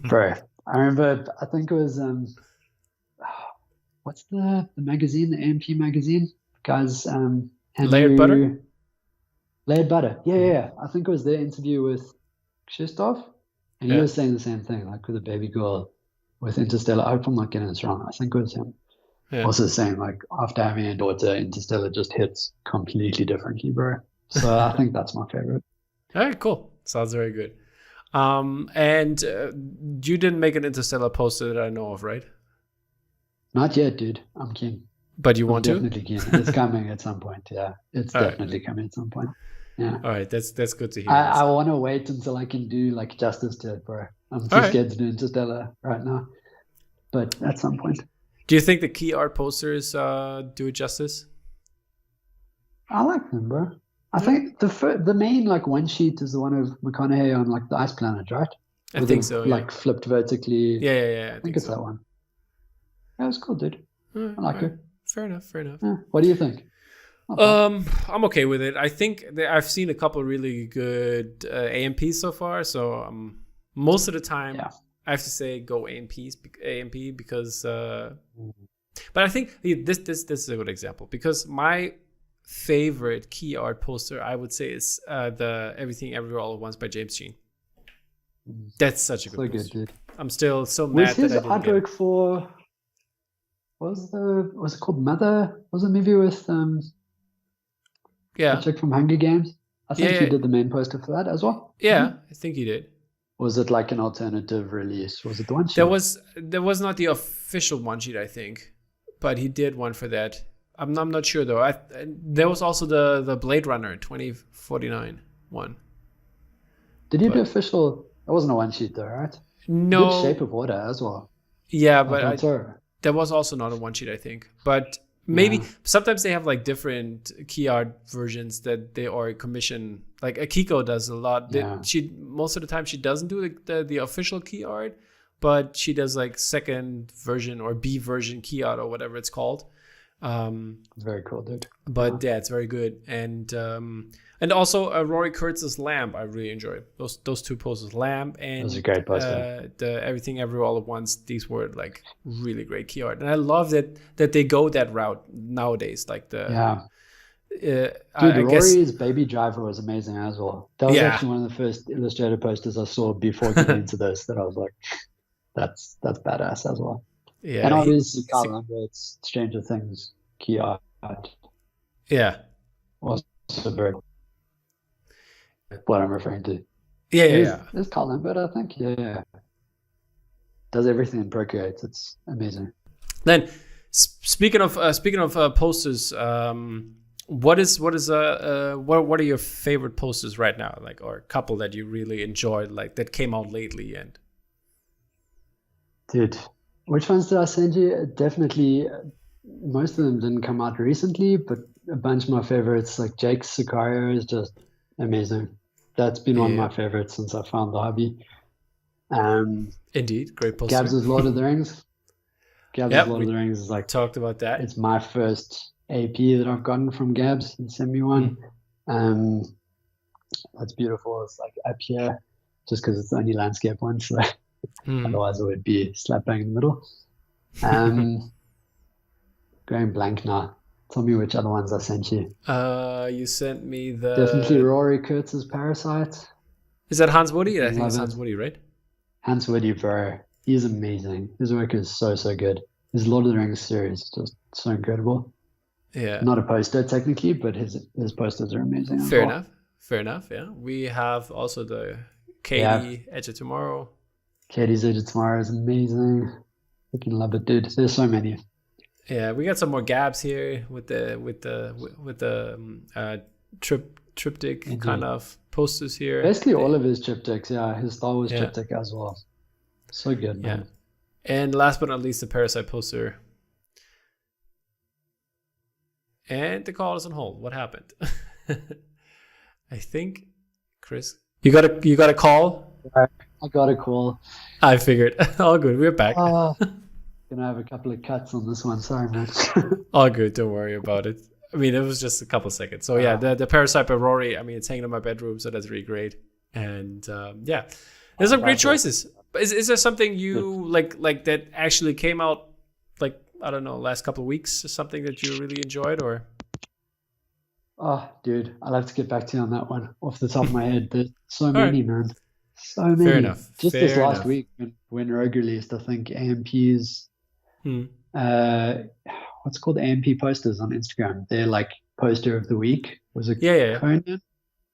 Speaker 2: bro. I remember, I think it was what's the magazine, the AMP magazine, guys?
Speaker 1: Layered Butter.
Speaker 2: Yeah. I think it was their interview with Shistov, and he was saying the same thing, like with a baby girl with Interstellar. I hope I'm not getting this wrong. I think it was him. Yeah. Also saying like after having a daughter, Interstellar just hits completely differently, bro. So I think that's my favorite.
Speaker 1: All right, cool. Sounds very good. And you didn't make an Interstellar poster that I know of, right?
Speaker 2: Not yet, dude. I'm keen.
Speaker 1: But you want to?
Speaker 2: Definitely keen. It's coming at some point. Yeah, it's definitely coming at some point. Yeah.
Speaker 1: All right, that's good to hear.
Speaker 2: I want to wait until I can do like justice to it, bro. I'm too scared to do Interstellar right now. But at some point.
Speaker 1: Do you think the key art posters do it justice?
Speaker 2: I like them, bro. I think the main like one sheet is the one of McConaughey on like the ice planet, right?
Speaker 1: I think so.
Speaker 2: Like flipped vertically.
Speaker 1: Yeah.
Speaker 2: I think it's that one. Yeah, it's cool, dude. I like it.
Speaker 1: Fair enough.
Speaker 2: Yeah. What do you think?
Speaker 1: Okay. I'm okay with it. I think that I've seen a couple really good AMPs so far. So most of the time, I have to say go AMP because But I think this is a good example, because my favorite key art poster, I would say, is the Everything Everywhere All at Once by James Jean. That's such a good poster. Good, dude. I'm still so mad that I didn't get it.
Speaker 2: Artwork for was it called Mother? Was it a movie with the chick from Hunger Games? I think he did the main poster for that as well.
Speaker 1: Yeah, I think he did.
Speaker 2: Was it like an alternative release? Was it the one sheet?
Speaker 1: There was not the official one sheet, I think, but he did one for that. I'm not sure though. There was also the Blade Runner 2049 one.
Speaker 2: Did he do official? It wasn't a one sheet though, right?
Speaker 1: No.
Speaker 2: He did Shape of Water as well.
Speaker 1: Yeah, but there was also not a one sheet, I think. But maybe sometimes they have like different key art versions that they or commission. Like Akiko does a lot. She most of the time she doesn't do the official key art, but she does like second version or B version key art or whatever it's called.
Speaker 2: Very cool, dude.
Speaker 1: But it's very good. And also Rory Kurtz's Lamb, I really enjoy those two posters, Lamb and
Speaker 2: those are great posters.
Speaker 1: The Everything Everywhere All at Once. These were like really great key art, and I love that they go that route nowadays. Like
Speaker 2: dude, Rory's Baby Driver was amazing as well. That was actually one of the first illustrated posters I saw before getting into this. That I was like, that's badass as well. Yeah, and obviously Carl Lambert's Stranger Things key art.
Speaker 1: Yeah,
Speaker 2: also very. What I'm referring to.
Speaker 1: Yeah.
Speaker 2: It's Carl Lambert, I think. Yeah. Does everything in Procreate. It's amazing.
Speaker 1: Then, speaking of posters, what are your favorite posters right now? Like, or a couple that you really enjoyed, like that came out lately? And
Speaker 2: dude, which ones did I send you? Definitely, most of them didn't come out recently, but a bunch of my favorites, like Jake's Sicario, is just amazing. That's been one of my favorites since I found the hobby.
Speaker 1: Indeed, great poster.
Speaker 2: Gabs' Lord of the Rings. Lord of the Rings is like
Speaker 1: talked about that.
Speaker 2: It's my first AP that I've gotten from Gabs. He sent me one. That's beautiful. It's like up here, just because it's the only landscape one. So otherwise it would be slap bang in the middle. Going blank now. Tell me which other ones I sent you.
Speaker 1: You sent me the...
Speaker 2: Definitely Rory Kurtz's Parasite.
Speaker 1: Is that Hans Woody? I think it's Hans Woody, right?
Speaker 2: Hans Woody, bro. He's amazing. His work is so good. His Lord of the Rings series is just so incredible.
Speaker 1: Yeah.
Speaker 2: Not a poster technically, but his posters are amazing.
Speaker 1: Fair enough, yeah. We have also the Katie Edge of Tomorrow.
Speaker 2: Katie's Edge of Tomorrow is amazing. Freaking love it, dude. There's so many.
Speaker 1: Yeah, we got some more Gabs here with the triptych kind of posters here.
Speaker 2: Basically, all of his triptychs. Yeah, his Star Wars triptych as well. So good, man.
Speaker 1: Yeah. And last but not least, the Parasite poster. And the call is on hold. What happened? I think, Chris, you got a call.
Speaker 2: I got a call.
Speaker 1: I figured. All good. We're back.
Speaker 2: Gonna have a couple of cuts on this one. Sorry, man.
Speaker 1: All good. Don't worry about it. I mean, it was just a couple seconds. So yeah, the Parasite by Rory. I mean, it's hanging in my bedroom, so that's really great. And there's some great choices. Is there something you like that actually came out, like, I don't know, last couple of weeks, or something that you really enjoyed, or?
Speaker 2: Oh, dude, I'll have to get back to you on that one off the top of my head. There's so many, man. So many.
Speaker 1: Fair enough.
Speaker 2: Just this last week when Rogue released, I think AMP's what's called AMP posters on Instagram. They're like poster of the week. Was it Conan?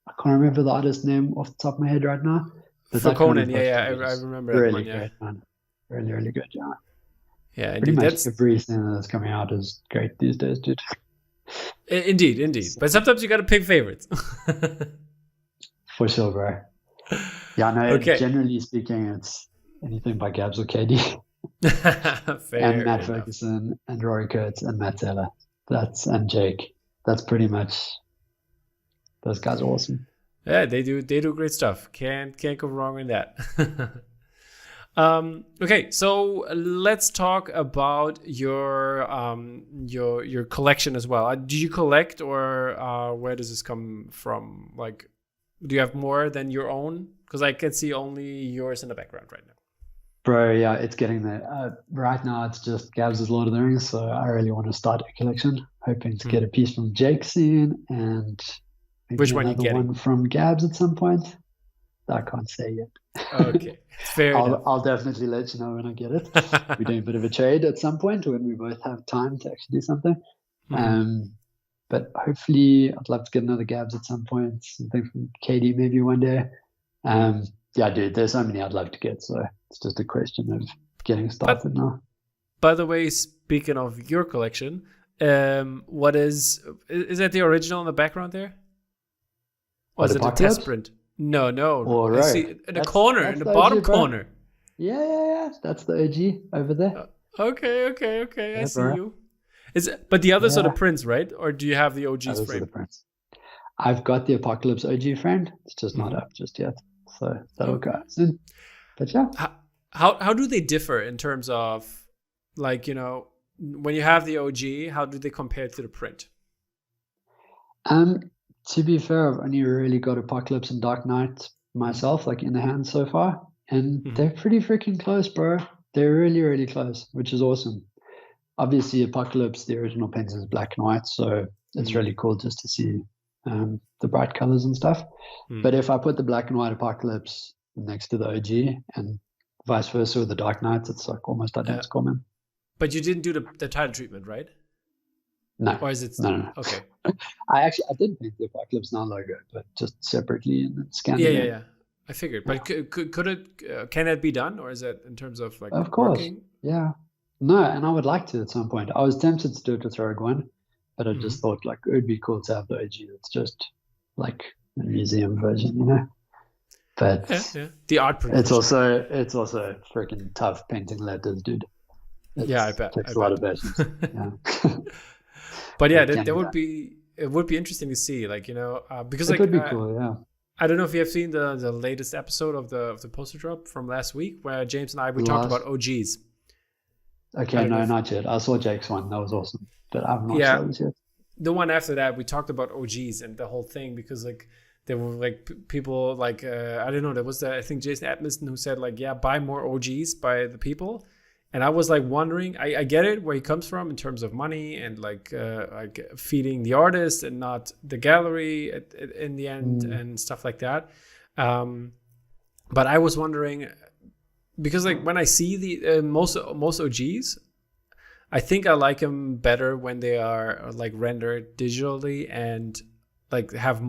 Speaker 2: I can't remember the artist name off the top of my head right now.
Speaker 1: But for Conan, I remember that one.
Speaker 2: Great, man. Really, really good, yeah.
Speaker 1: Yeah,
Speaker 2: pretty much everything that's coming out is great these days, dude.
Speaker 1: Indeed. But sometimes you got to pick favorites.
Speaker 2: For sure, bro. Yeah, no. Okay. Generally speaking, it's anything by Gabs or KD. And Matt Ferguson and Rory Kurtz and Matt Taylor. And Jake. That's pretty much. Those guys are awesome.
Speaker 1: Yeah, they do great stuff. Can't go wrong with that. Okay, so let's talk about your collection as well. Do you collect, or where does this come from? Like, do you have more than your own? Because I can see only yours in the background right now.
Speaker 2: Bro, yeah, it's getting there. Right now, it's just Gabs' Lord of the Rings, so I really want to start a collection. Hoping to get a piece from Jake soon, and maybe
Speaker 1: Which one are you
Speaker 2: another
Speaker 1: getting?
Speaker 2: one from Gabs at some point. I can't say yet.
Speaker 1: Okay, fair enough.
Speaker 2: I'll definitely let you know when I get it. We're doing a bit of a trade at some point when we both have time to actually do something.
Speaker 1: Mhm.
Speaker 2: Um, but hopefully, I'd love to get another Gabs at some point. Something from Katie maybe one day.
Speaker 1: Mhm.
Speaker 2: Yeah, dude, there's so many I'd love to get. So it's just a question of getting
Speaker 1: But
Speaker 2: started now.
Speaker 1: by the way, speaking of your collection, what is that the original in the background there? Or
Speaker 2: What,
Speaker 1: is it a test
Speaker 2: Apocalypse?
Speaker 1: print? No.
Speaker 2: Or
Speaker 1: I
Speaker 2: Rogue?
Speaker 1: see in the corner, in
Speaker 2: That's
Speaker 1: the
Speaker 2: the OG,
Speaker 1: bottom
Speaker 2: bro.
Speaker 1: corner.
Speaker 2: Yeah. That's the OG over there.
Speaker 1: Okay. I
Speaker 2: Yeah,
Speaker 1: see
Speaker 2: bro.
Speaker 1: you. But the others are the
Speaker 2: Yeah.
Speaker 1: prints, right? Or do you have the OG's
Speaker 2: Those are the
Speaker 1: frame?
Speaker 2: prints. I've got the Apocalypse OG friend. It's just not
Speaker 1: Hmm.
Speaker 2: up just yet. So that'll go
Speaker 1: Okay.
Speaker 2: soon. But yeah.
Speaker 1: How do they differ in terms of, like, when you have the OG, how do they compare to the print?
Speaker 2: Um, to be fair, I've only really got Apocalypse and Dark Knight
Speaker 1: Hmm.
Speaker 2: myself, like in the hand so far. And
Speaker 1: Hmm.
Speaker 2: they're pretty freaking close, bro. They're really, really close, which is awesome. Obviously, Apocalypse, the original painting is black and white, so it's
Speaker 1: Hmm.
Speaker 2: really cool just to see the bright colors and stuff.
Speaker 1: Hmm.
Speaker 2: But if I put the black and white Apocalypse next to the OG and vice versa with the Dark Knight, it's like almost
Speaker 1: Uh,
Speaker 2: identical, man.
Speaker 1: but you didn't do the title treatment, right?
Speaker 2: No,
Speaker 1: Or is it
Speaker 2: no.
Speaker 1: okay?
Speaker 2: I did paint the Apocalypse Now logo, but just separately and then scanned it in.
Speaker 1: Yeah. I figured,
Speaker 2: Yeah,
Speaker 1: but could it can that be done, or is that in terms of like
Speaker 2: of course.
Speaker 1: working?
Speaker 2: Yeah. No, and I would like to at some point. I was tempted to do it with Rogue One, but I
Speaker 1: Hmm.
Speaker 2: just thought like it would be cool to have the OG. It's just like a museum version, you know. But
Speaker 1: Yeah. The art print version.
Speaker 2: it's also freaking tough painting letters, dude. It
Speaker 1: Yeah, I bet.
Speaker 2: takes a lot of patience. Yeah,
Speaker 1: But yeah,
Speaker 2: it can
Speaker 1: that
Speaker 2: be
Speaker 1: would
Speaker 2: done.
Speaker 1: be it would be interesting to see, like, because
Speaker 2: It
Speaker 1: like
Speaker 2: would be cool. Yeah.
Speaker 1: I don't know if you have seen the latest episode of the poster drop from last week where James and I we talked about
Speaker 2: Last.
Speaker 1: OGs. I
Speaker 2: Okay,
Speaker 1: don't know
Speaker 2: no,
Speaker 1: if
Speaker 2: not yet. I saw Jake's one. That was awesome, but I haven't watched
Speaker 1: yeah,
Speaker 2: those yet.
Speaker 1: the one after that we talked about OGs and the whole thing because like there were like people like I don't know, there was I think Jason Atkinson who said like, yeah, buy more OGs by the people. And I was like wondering, I get it where he comes from in terms of money and like feeding the artist and not the gallery in the end
Speaker 2: Mm.
Speaker 1: and stuff like that. Um, but I was wondering because like when I see the most OGs, I think I like them better when they are like rendered digitally and like have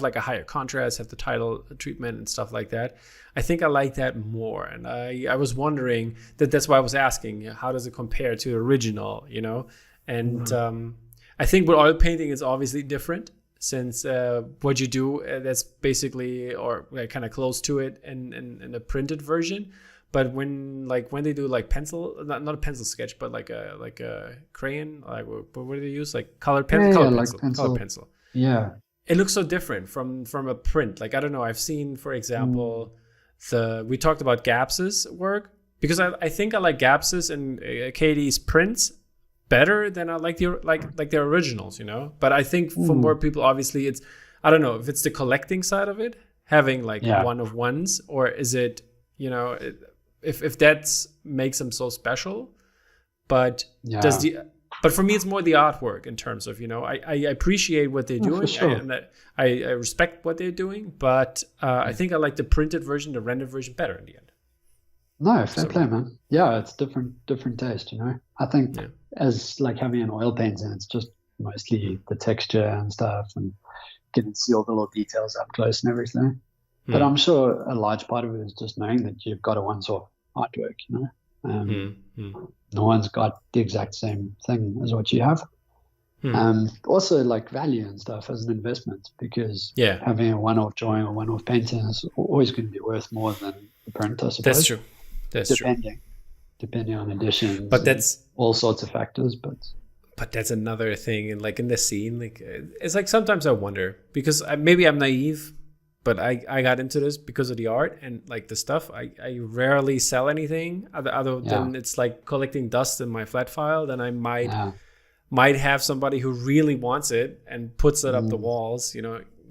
Speaker 1: like a higher contrast, have the title treatment and stuff like that. I think I like that more, and I was wondering that's why I was asking, how does it compare to the original, And I think with oil painting is obviously different since what you do that's basically or like, kind of close to it in a printed version. But when they do like pencil, not a pencil sketch, but like a crayon, like what do they use? Like
Speaker 2: Yeah, like
Speaker 1: color
Speaker 2: pencil.
Speaker 1: pencil.
Speaker 2: Yeah.
Speaker 1: It looks so different from a print. Like I don't know. I've seen, for
Speaker 2: Mm.
Speaker 1: example, we talked about Gaps's work because I think I like Gaps's and Katie's prints better than I like their originals, But I think for more
Speaker 2: Mm.
Speaker 1: people, obviously, it's I don't know if it's the collecting side of it, having like
Speaker 2: Yeah.
Speaker 1: one of ones, or is it if that makes them so special. But does
Speaker 2: Yeah.
Speaker 1: the but for me it's more the artwork in terms of I appreciate what they're
Speaker 2: No, for
Speaker 1: doing
Speaker 2: sure.
Speaker 1: and that I respect what they're doing, but I think I like the printed version, the rendered version better in the end.
Speaker 2: No, fair
Speaker 1: So
Speaker 2: play, man. Yeah, it's different taste, you know. I think
Speaker 1: yeah.
Speaker 2: as like having an oil painting, it's just mostly the texture and stuff and getting to see all the little details up close and everything. But
Speaker 1: Hmm.
Speaker 2: I'm sure a large part of it is just knowing that you've got a once-off artwork, you know.
Speaker 1: Hmm. Hmm.
Speaker 2: No one's got the exact same thing as what you have.
Speaker 1: Hmm.
Speaker 2: Also, like value and stuff as an investment, because
Speaker 1: Yeah,
Speaker 2: having a one-off drawing or one-off painting is always going to be worth more than the print, I
Speaker 1: that's
Speaker 2: suppose,
Speaker 1: true. That's true.
Speaker 2: depending depending on editions
Speaker 1: But
Speaker 2: and
Speaker 1: that's
Speaker 2: all sorts of factors.
Speaker 1: but that's another thing, and like in the scene, like it's like sometimes I wonder because maybe I'm naive, but I got into this because of the art and like the stuff. I rarely sell anything other
Speaker 2: Yeah,
Speaker 1: than it's like collecting dust in my flat file. Then I
Speaker 2: yeah,
Speaker 1: might have somebody who really wants it and puts it up the
Speaker 2: mm,
Speaker 1: walls.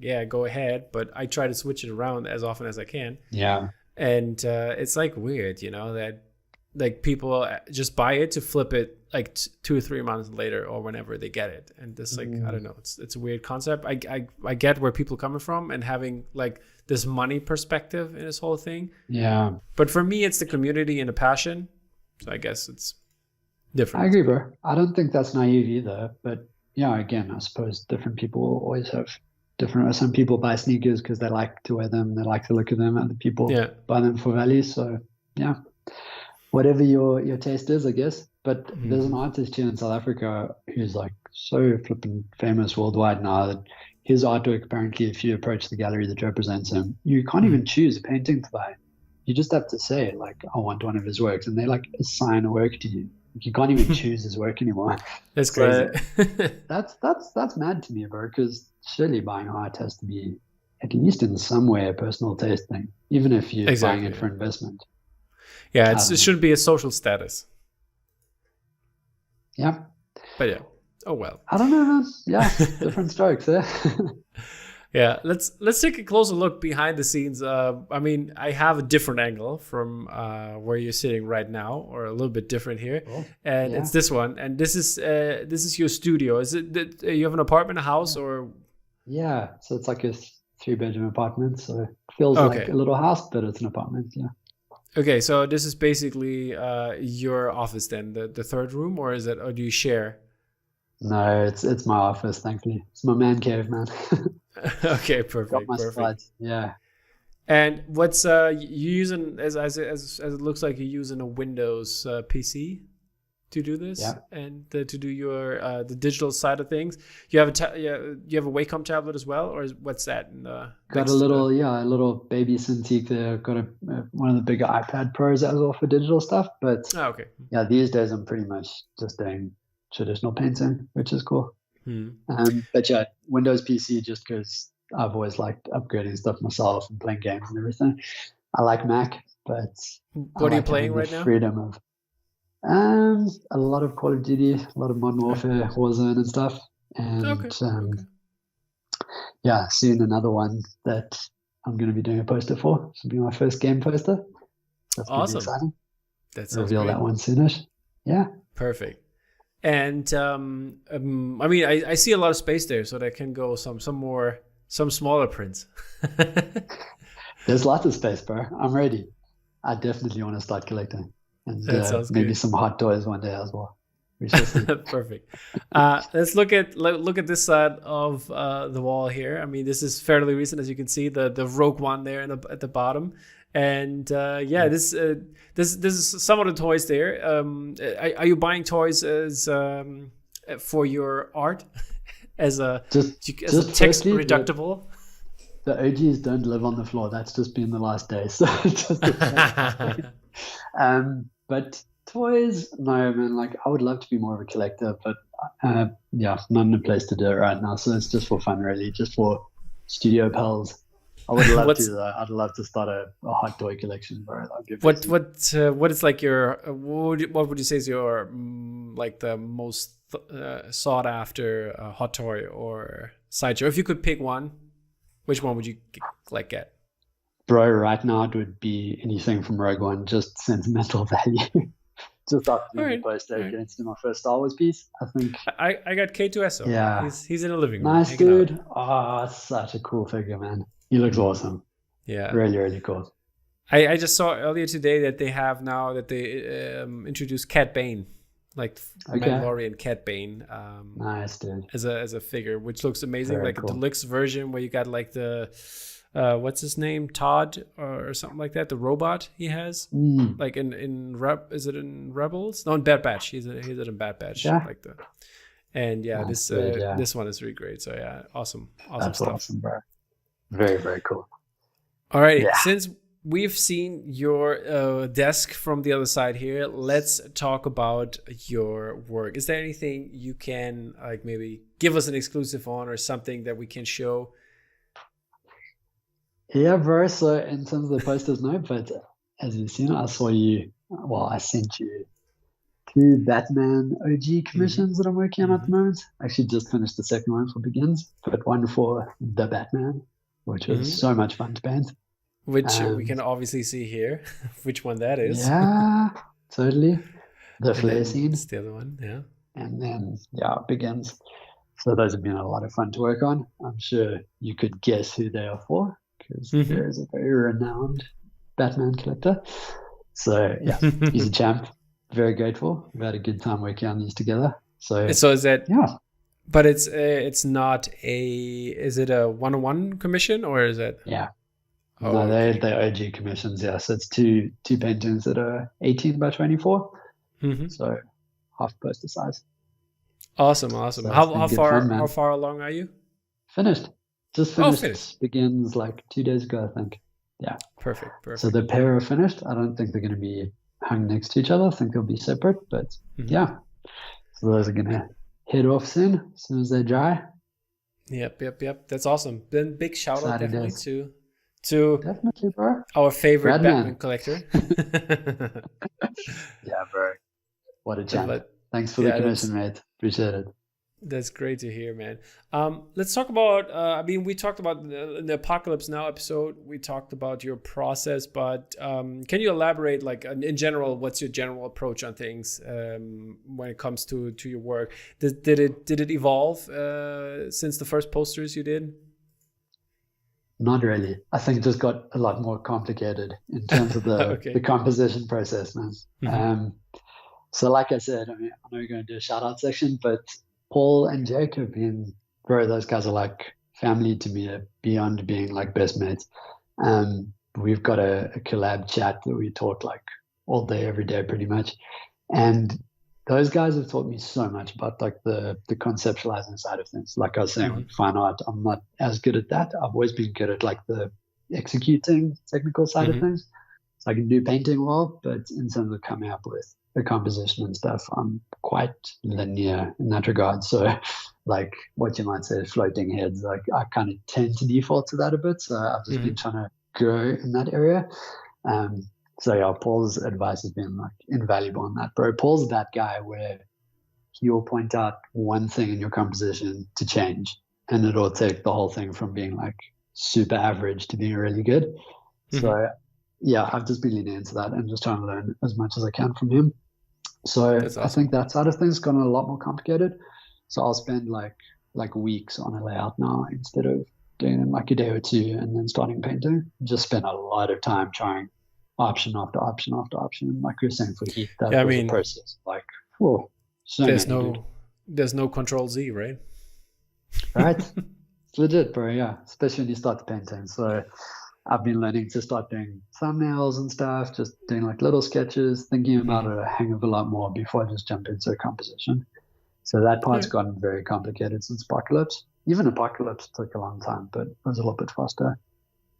Speaker 1: Yeah, go ahead. But I try to switch it around as often as I can.
Speaker 2: yeah.
Speaker 1: And it's like weird, you know, that like people just buy it to flip it like 2 or 3 months later or whenever they get it. And this like I don't know, it's a weird concept. I get where people are coming from and having like this money perspective in this whole thing.
Speaker 2: Yeah,
Speaker 1: but for me it's the community and the passion, so I guess it's different.
Speaker 2: I agree, bro. I don't think that's naive either, but yeah, again, I suppose different people always have different. Some people buy sneakers because they like to wear them, they like the look of them. Other people buy them for value. So yeah, whatever your taste is, I guess. But there's an artist here in South Africa who's like so flipping famous worldwide now that his artwork, apparently, if you approach the gallery that represents him, you can't even choose a painting to buy. You just have to say, like, I want one of his works, and they like assign a work to you. You can't even choose his work anymore.
Speaker 1: That's crazy.
Speaker 2: That's mad to me, bro, because surely buying art has to be, at least in some way, a personal taste thing, even if you're buying it for investment.
Speaker 1: Yeah, it shouldn't be a social status.
Speaker 2: Yeah.
Speaker 1: But yeah. Oh well.
Speaker 2: I don't know, man. Yeah, different strokes, eh?
Speaker 1: Yeah, let's take a closer look behind the scenes. I mean, I have a different angle from where you're sitting right now, or a little bit different here, and it's this one. And this is your studio. Is it that you have an apartment, a house, or? Yeah,
Speaker 2: so it's like a 3-bedroom apartment. So it feels like a little house, but it's an apartment. Yeah.
Speaker 1: Okay, so this is basically your office then, the third room, or do you share?
Speaker 2: No, it's my office. Thankfully, it's my man cave, man.
Speaker 1: Okay, perfect.
Speaker 2: Got my slides. Yeah.
Speaker 1: And what's you using as it looks like you're using a Windows PC to do this, and to do your the digital side of things. You have you have a Wacom tablet as well, or what's that?
Speaker 2: Got a little baby Cintiq there. Got one of the bigger iPad Pros as well for digital stuff. But yeah, these days I'm pretty much just doing traditional painting, which is cool. But yeah, Windows PC, just because I've always liked upgrading stuff myself and playing games and everything. I like Mac, but
Speaker 1: what are you playing right now?
Speaker 2: Freedom of a lot of Call of Duty, a lot of Modern Warfare, Warzone and stuff, and yeah, soon another one that I'm going to be doing a poster for. This will be my first game poster. That's awesome. Exciting.
Speaker 1: That's
Speaker 2: reveal that one soonish. Yeah,
Speaker 1: perfect. And I mean, I see a lot of space there, so there can go some smaller prints.
Speaker 2: There's lots of space, bro. I'm ready. I definitely want to start collecting, and maybe some hot toys one day as well.
Speaker 1: Perfect. Let's look at this side of the wall here. I mean, this is fairly recent, as you can see, the Rogue One there at the bottom. And this is some of the toys there. Are you buying toys as for your art as a text reductible?
Speaker 2: The OGs don't live on the floor. That's just been the last day. So but toys, no, man. Like, I would love to be more of a collector, but not in a place to do it right now. So it's just for fun, really, just for studio pals. I would love to do that. I'd love to start a hot toy collection, bro.
Speaker 1: What is like your what would you say is your like the most sought after hot toy or sideshow? If you could pick one, which one would you get?
Speaker 2: Bro, right now it would be anything from Rogue One, just sentimental value. Just after the poster against my first Star Wars piece, I think.
Speaker 1: I got K2SO. Yeah, he's in a living room.
Speaker 2: Nice dude. Oh, such a cool figure, man. He looks awesome.
Speaker 1: Yeah.
Speaker 2: Really, really cool.
Speaker 1: I just saw earlier today that they have now that they introduced Cat Bane, like Mandalorian Cat Bane.
Speaker 2: Nice, dude.
Speaker 1: As a figure, which looks amazing. Very cool. A deluxe version where you got like the what's his name, Todd or something like that, the robot he has, like is it in Rebels? No, in Bad Batch. He's in Bad Batch, like the. And this one is really great. So yeah, awesome
Speaker 2: That's
Speaker 1: stuff.
Speaker 2: Awesome, bro. Very, very cool.
Speaker 1: All right. Yeah. Since we've seen your desk from the other side here, let's talk about your work. Is there anything you can like maybe give us an exclusive on, or something that we can show?
Speaker 2: Yeah, bro. So in terms of the posters, no, but as you've seen, I sent you 2 Batman OG commissions that I'm working on at the moment. I actually just finished the second one for Begins, but one for the Batman, which was so much fun to paint.
Speaker 1: which we can obviously see here, which one that is.
Speaker 2: Yeah, totally. The flare scene.
Speaker 1: It's the other one, yeah.
Speaker 2: And then, it begins. So those have been a lot of fun to work on. I'm sure you could guess who they are for, because there is a very renowned Batman collector. So yeah, he's a champ. Very grateful. We've had a good time working on these together. So
Speaker 1: is that But it's not is it a 1-on-1 commission, or is it?
Speaker 2: Yeah. Oh, no, they're OG commissions, yeah. So it's two paintings that are 18 by 24. So half poster size.
Speaker 1: Awesome.
Speaker 2: So
Speaker 1: how far along are you?
Speaker 2: Finished. Just finished. Finished. Begins like 2 days ago, I think. Yeah.
Speaker 1: Perfect.
Speaker 2: So the pair are finished. I don't think they're going to be hung next to each other. I think they'll be separate, but yeah. So those are going to head off soon as they dry.
Speaker 1: Yep. That's awesome. Then big shout out definitely to
Speaker 2: definitely, bro.
Speaker 1: Our favorite Batman collector.
Speaker 2: Yeah, bro. What a champ. Thanks for the commission, mate. Appreciate it.
Speaker 1: That's great to hear, man. Let's talk about, we talked about in the Apocalypse Now episode, we talked about your process, but can you elaborate, like in general, what's your general approach on things when it comes to your work? Did it evolve since the first posters you did?
Speaker 2: Not really. I think it just got a lot more complicated in terms of the composition process, man. So like I said, I know we're going to do a shout out section, but Paul and Jake have been, those guys are like family to me, beyond being like best mates. We've got a collab chat that we talk like all day, every day, pretty much. And those guys have taught me so much about like the conceptualizing side of things. Like I was saying, with fine art, I'm not as good at that. I've always been good at like the executing technical side of things. So I can do painting well, but in terms of coming up with the composition and stuff, I'm quite linear in that regard. So like what you might say floating heads, like I kind of tend to default to that a bit. So I've just been trying to grow in that area. So yeah, Paul's advice has been like invaluable on that, bro. Paul's that guy where he will point out one thing in your composition to change, and it'll take the whole thing from being like super average to being really good. So yeah, I've just been leaning into that and just trying to learn as much as I can from him. So awesome. I think that side of things gotten a lot more complicated. So I'll spend like weeks on a layout now instead of doing it in like a day or two and then starting painting. Just spend a lot of time trying option after option after option. Like you're saying for heat, that was a process. Like, whoa,
Speaker 1: there's no Control Z, right?
Speaker 2: Right. It's legit, bro. Yeah, especially when you start the painting. So I've been learning to start doing thumbnails and stuff, just doing like little sketches, thinking about it a hang of a lot more before I just jump into a composition. So that part's gotten very complicated since Apocalypse. Even Apocalypse took a long time, but it was a little bit faster.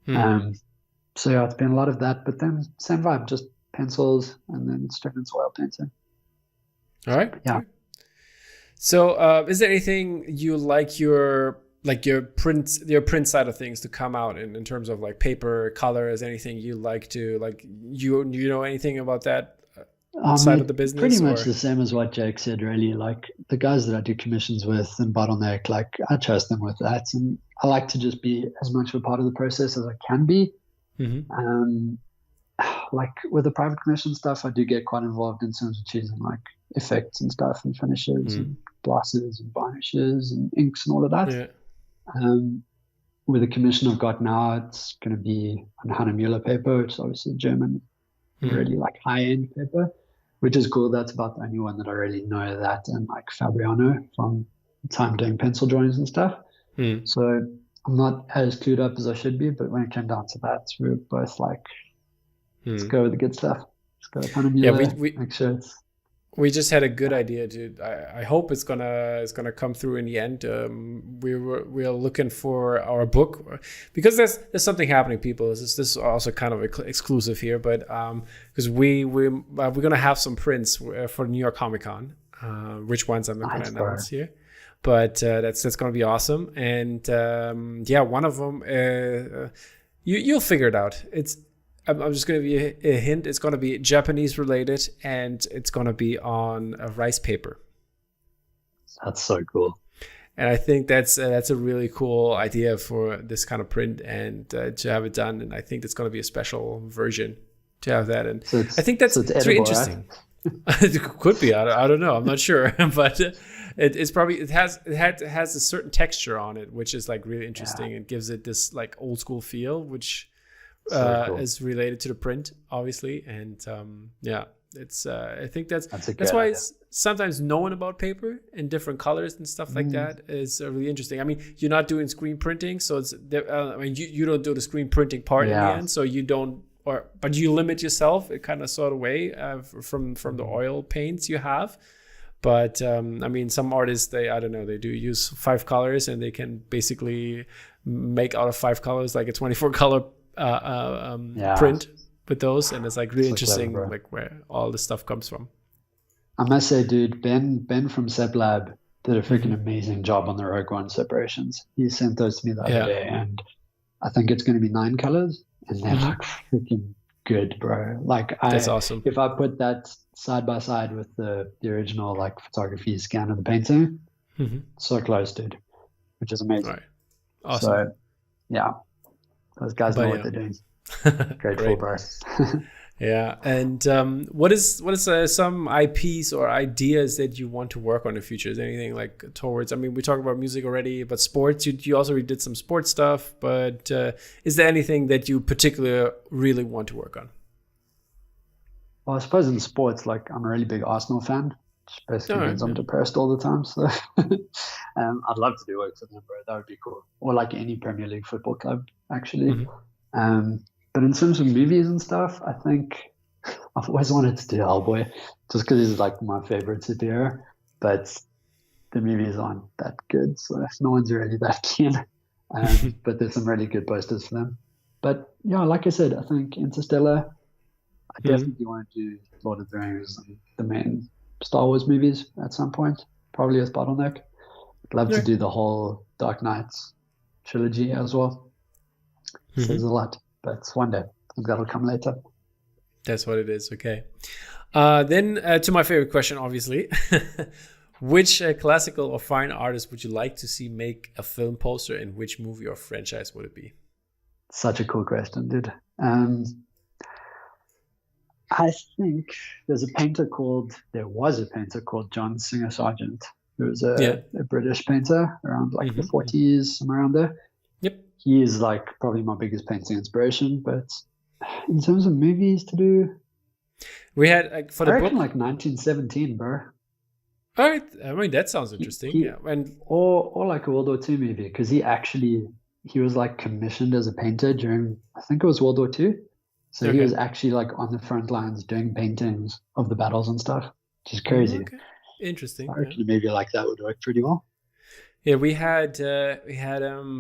Speaker 2: So yeah, it's been a lot of that, but then same vibe, just pencils and then straight into oil painting.
Speaker 1: All right.
Speaker 2: Yeah.
Speaker 1: So is there anything you like your print side of things to come out in terms of like paper, color? Is anything you like to like, you know anything about that side of the business?
Speaker 2: Pretty much the same as what Jake said, really. Like the guys that I do commissions with and Bottleneck, like I trust them with that. And I like to just be as much of a part of the process as I can be. Like with the private commission stuff, I do get quite involved in terms of choosing like effects and stuff and finishes and glosses and varnishes and inks and all of that. Yeah. With the commission I've got now, it's going to be on Hanna Müller paper, which is obviously German, really like high-end paper, which is cool. That's about the only one that I really know that, and like Fabriano from time doing pencil drawings and stuff. So I'm not as clued up as I should be, but when it came down to that, we were both like, let's go with the good stuff. Let's go with Hanna Müller, make sure it's...
Speaker 1: We just had a good idea, dude. I hope it's gonna come through in the end. We're looking for our book because there's something happening, people. This is also kind of exclusive here, but because we're gonna have some prints for New York Comic Con. Which ones I'm not gonna announce here, but that's gonna be awesome. And one of them you'll figure it out. I'm just going to be a hint. It's going to be Japanese related, and it's going to be on a rice paper.
Speaker 2: That's so cool.
Speaker 1: And I think that's a really cool idea for this kind of print and to have it done. And I think that's going to be a special version to have that. And I think that's
Speaker 2: edible,
Speaker 1: really interesting. Right? It could be. I don't know. I'm not sure, but it's probably it has a certain texture on it, which is like really interesting and gives it this like old school feel, which cool. Is related to the print, obviously. And it's I think that's why
Speaker 2: idea.
Speaker 1: It's sometimes knowing about paper in different colors and stuff like that is really interesting. I mean, you're not doing screen printing, so it's I mean you don't do the screen printing part in the end, so you don't. But you limit yourself a kind of sort of way from the oil paints you have. But I mean, some artists they do use 5 colors and they can basically make out of 5 colors like a 24 color print with those, and it's like really interesting, clever, like where all the stuff comes from.
Speaker 2: I must say, dude, Ben from Sep Lab did a freaking amazing job on the Rogue One separations. He sent those to me the other day, and I think it's going to be 9 colors. And they look freaking good, bro. Like
Speaker 1: that's awesome.
Speaker 2: If I put that side by side with the original like photography scan of the painting, so close, dude, which is amazing.
Speaker 1: Right. Awesome.
Speaker 2: So yeah, those guys know what they're doing. Grateful, bro.
Speaker 1: Yeah, and what is some IPs or ideas that you want to work on in the future? Is there anything like towards? I mean, we talked about music already, but sports. You also did some sports stuff. But is there anything that you particularly really want to work on?
Speaker 2: Well, I suppose in sports, like I'm a really big Arsenal fan, which basically means I'm depressed all the time. So I'd love to do work for them, bro. That would be cool. Or like any Premier League football club, actually. But in terms of movies and stuff, I think I've always wanted to do Hellboy just because he's like my favorite superhero. But the movies aren't that good, so no one's really that keen. But there's some really good posters for them. But yeah, like I said, I think Interstellar, I definitely want to do Lord of the Rings and the main Star Wars movies at some point, probably with Bottleneck. I'd love to do the whole Dark Knight trilogy as well. So there's a lot. But one day, I think that'll come later.
Speaker 1: That's what it is. Okay. Then to my favorite question, obviously. Which classical or fine artist would you like to see make a film poster, and which movie or franchise would it be?
Speaker 2: Such a cool question, dude. I think there was a painter called John Singer Sargent, who was a British painter around like the 40s, somewhere around there.
Speaker 1: Yep.
Speaker 2: He is like probably my biggest painting inspiration, but in terms of movies to do,
Speaker 1: we had like for the book
Speaker 2: like 1917, bro.
Speaker 1: All right, I mean that sounds interesting.
Speaker 2: Or like a World War II movie, because he was like commissioned as a painter during, I think it was World War II. So he was actually like on the front lines doing paintings of the battles and stuff, which is crazy.
Speaker 1: Okay. Interesting.
Speaker 2: I reckon maybe like that would work pretty well.
Speaker 1: Yeah, we had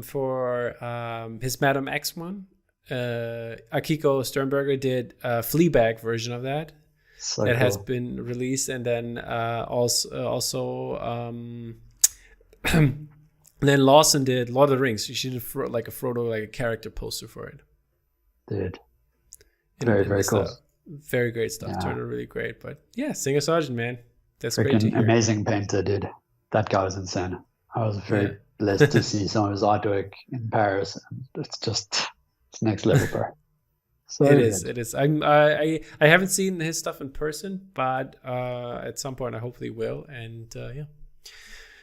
Speaker 1: for his Madam X one. Akiko Sternberger did a Fleabag version of that.
Speaker 2: So
Speaker 1: that
Speaker 2: cool.
Speaker 1: has been released, and then also then Lawson did Lord of the Rings. She did like a Frodo, like a character poster for it.
Speaker 2: Dude, very cool.
Speaker 1: Very great stuff.
Speaker 2: Yeah.
Speaker 1: Turned out really great. But yeah, Singer Sargent, man, that's
Speaker 2: freaking
Speaker 1: great to hear.
Speaker 2: Amazing painter, dude. That guy was insane. I was very blessed to see some of his artwork in Paris, and it's next level, bro. So
Speaker 1: it is. I haven't seen his stuff in person, but at some point I hopefully will. And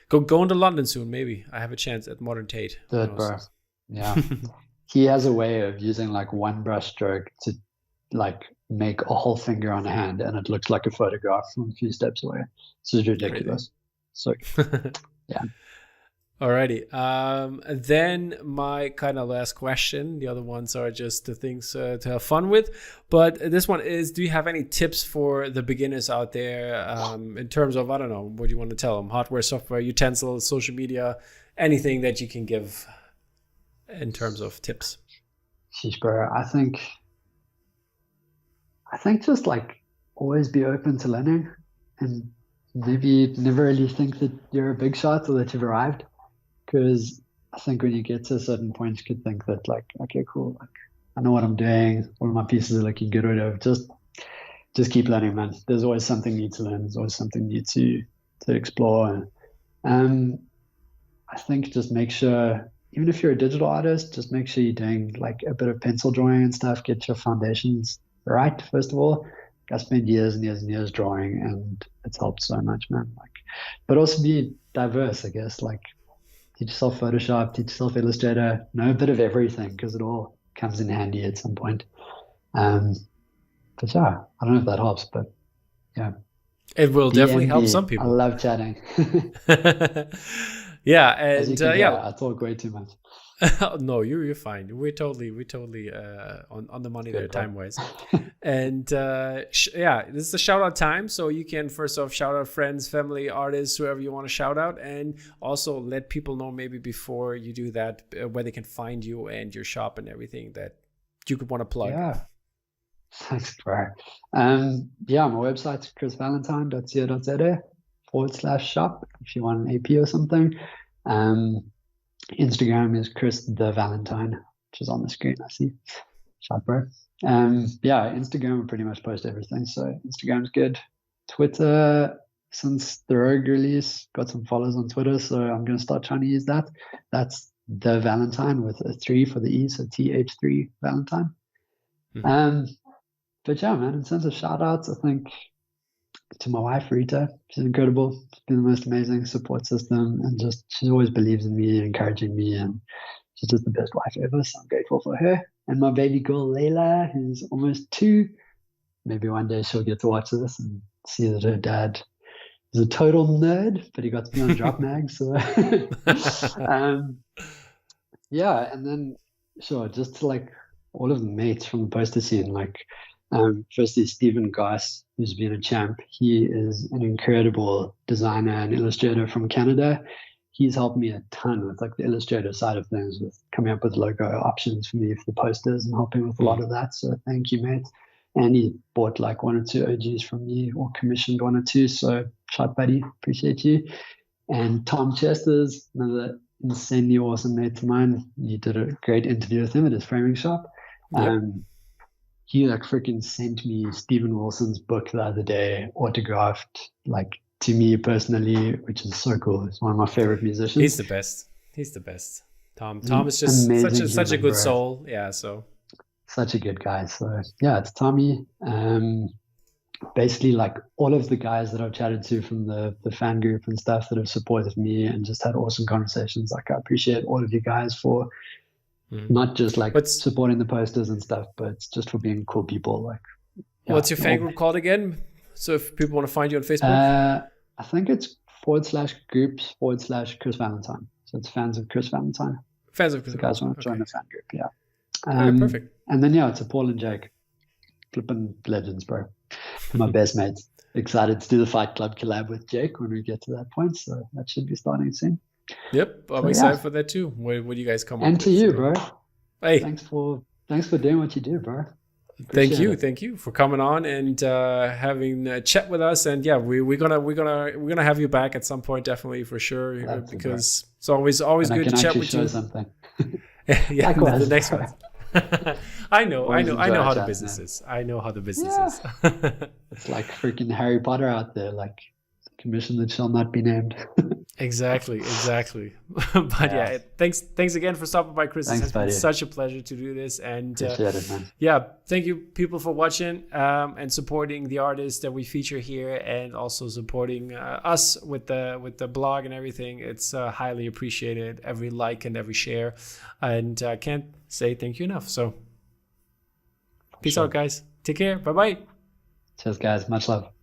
Speaker 1: going to London soon, maybe. I have a chance at Modern Tate.
Speaker 2: Good, bro. Yeah. He has a way of using like one brush stroke to like make a whole finger on a hand, and it looks like a photograph from a few steps away. It's ridiculous. So yeah.
Speaker 1: Alrighty. Then my kind of last question. The other ones are just the things to have fun with. But this one is, do you have any tips for the beginners out there in terms of, I don't know, what do you want to tell them? Hardware, software, utensils, social media, anything that you can give in terms of tips?
Speaker 2: Sheesh, bro. I think just like always be open to learning, and maybe never really think that you're a big shot or that you've arrived. Because I think when you get to a certain point, you could think that like, okay, cool, like I know what I'm doing, all of my pieces are looking good, or whatever. Just keep learning, man. There's always something new to learn. There's always something new to explore. And I I think just make sure, even if you're a digital artist, just make sure you're doing like a bit of pencil drawing and stuff. Get your foundations right, first of all. I spent years and years and years drawing, and it's helped so much, man. Like, but also be diverse, I guess. Like, teach yourself Photoshop, teach yourself Illustrator, know a bit of everything because it all comes in handy at some point. But yeah, I don't know if that helps, but yeah.
Speaker 1: It will definitely help some people.
Speaker 2: I love chatting.
Speaker 1: Yeah,
Speaker 2: as you
Speaker 1: and
Speaker 2: can
Speaker 1: yeah,
Speaker 2: hear, I talk way too much.
Speaker 1: No, you're fine. We're totally on the money there, time wise. And yeah, this is a shout out time. So you can first off shout out friends, family, artists, whoever you want to shout out, and also let people know maybe before you do that where they can find you and your shop and everything that you could want to plug.
Speaker 2: Yeah. Thanks, bro. Yeah, my website's chrisvalentine.co.za/shop if you want an AP or something. Instagram is Chris the Valentine, which is on the screen, I see. Shout, bro. Yeah, Instagram, I pretty much post everything. So Instagram's good. Twitter, since the Rogue release, got some followers on Twitter, so I'm going to start trying to use that. That's the Valentine with a 3 for the E, so TH3 Valentine. But yeah, man, in terms of shout outs, I think to my wife, Rita, she's incredible. She's been the most amazing support system, and just she always believes in me, encouraging me, and she's just the best wife ever. So I'm grateful for her. And my baby girl, Layla, who's almost 2. Maybe one day she'll get to watch this and see that her dad is a total nerd, but he got to be on Drop Mag. So, yeah. And then, sure, just to like all of the mates from the poster scene, like, firstly, Stephen Goss, who's been a champ. He is an incredible designer and illustrator from Canada. He's helped me a ton with like the illustrator side of things, with coming up with logo options for me for the posters and helping with a lot of that. So thank you, mate. And he bought like 1 or 2 OGs from me, or commissioned 1 or 2. So shout, buddy, appreciate you. And Tom Chester's another insanely awesome mate of mine. You did a great interview with him at his framing shop.
Speaker 1: Yep.
Speaker 2: He like freaking sent me Stephen Wilson's book the other day, autographed, like to me personally, which is so cool. He's one of my favorite musicians.
Speaker 1: He's the best. He's the best. Tom is just such a good soul. Yeah, so
Speaker 2: such a good guy. So yeah, it's Tommy. Basically, like all of the guys that I've chatted to from the fan group and stuff that have supported me and just had awesome conversations. Like, I appreciate all of you guys for not just like supporting the posters and stuff, but just for being cool people. Like,
Speaker 1: yeah, what's your fan group called again? So if people want to find you on Facebook,
Speaker 2: I think it's /groups/Chris Valentine. So it's fans of Chris Valentine.
Speaker 1: Fans of Chris.
Speaker 2: So guys want to join the fan group, yeah.
Speaker 1: Okay, perfect.
Speaker 2: And then yeah, it's a Paul and Jake, flipping legends, bro. My best mates. Excited to do the Fight Club collab with Jake when we get to that point. So that should be starting soon.
Speaker 1: Yep, I'm excited for that too. What do you guys come up with?
Speaker 2: And to you, bro.
Speaker 1: Hey,
Speaker 2: thanks for doing what you do, bro.
Speaker 1: Thank you for coming on and having a chat with us. And yeah, we're gonna have you back at some point, definitely, for sure. Because it's always good to chat with you.
Speaker 2: Something.
Speaker 1: Yeah, the next one. I know how the business is. I know how the business is.
Speaker 2: It's like freaking Harry Potter out there, like commission that shall not be named.
Speaker 1: Exactly. But yeah, thanks again for stopping by, Chris. It's been such a pleasure to do this. And
Speaker 2: appreciate it, man.
Speaker 1: Yeah, thank you people for watching and supporting the artists that we feature here, and also supporting us with the blog and everything. It's highly appreciated, every like and every share, and I can't say thank you enough. So peace out, guys. Take care. Bye-bye.
Speaker 2: Cheers, guys. Much love.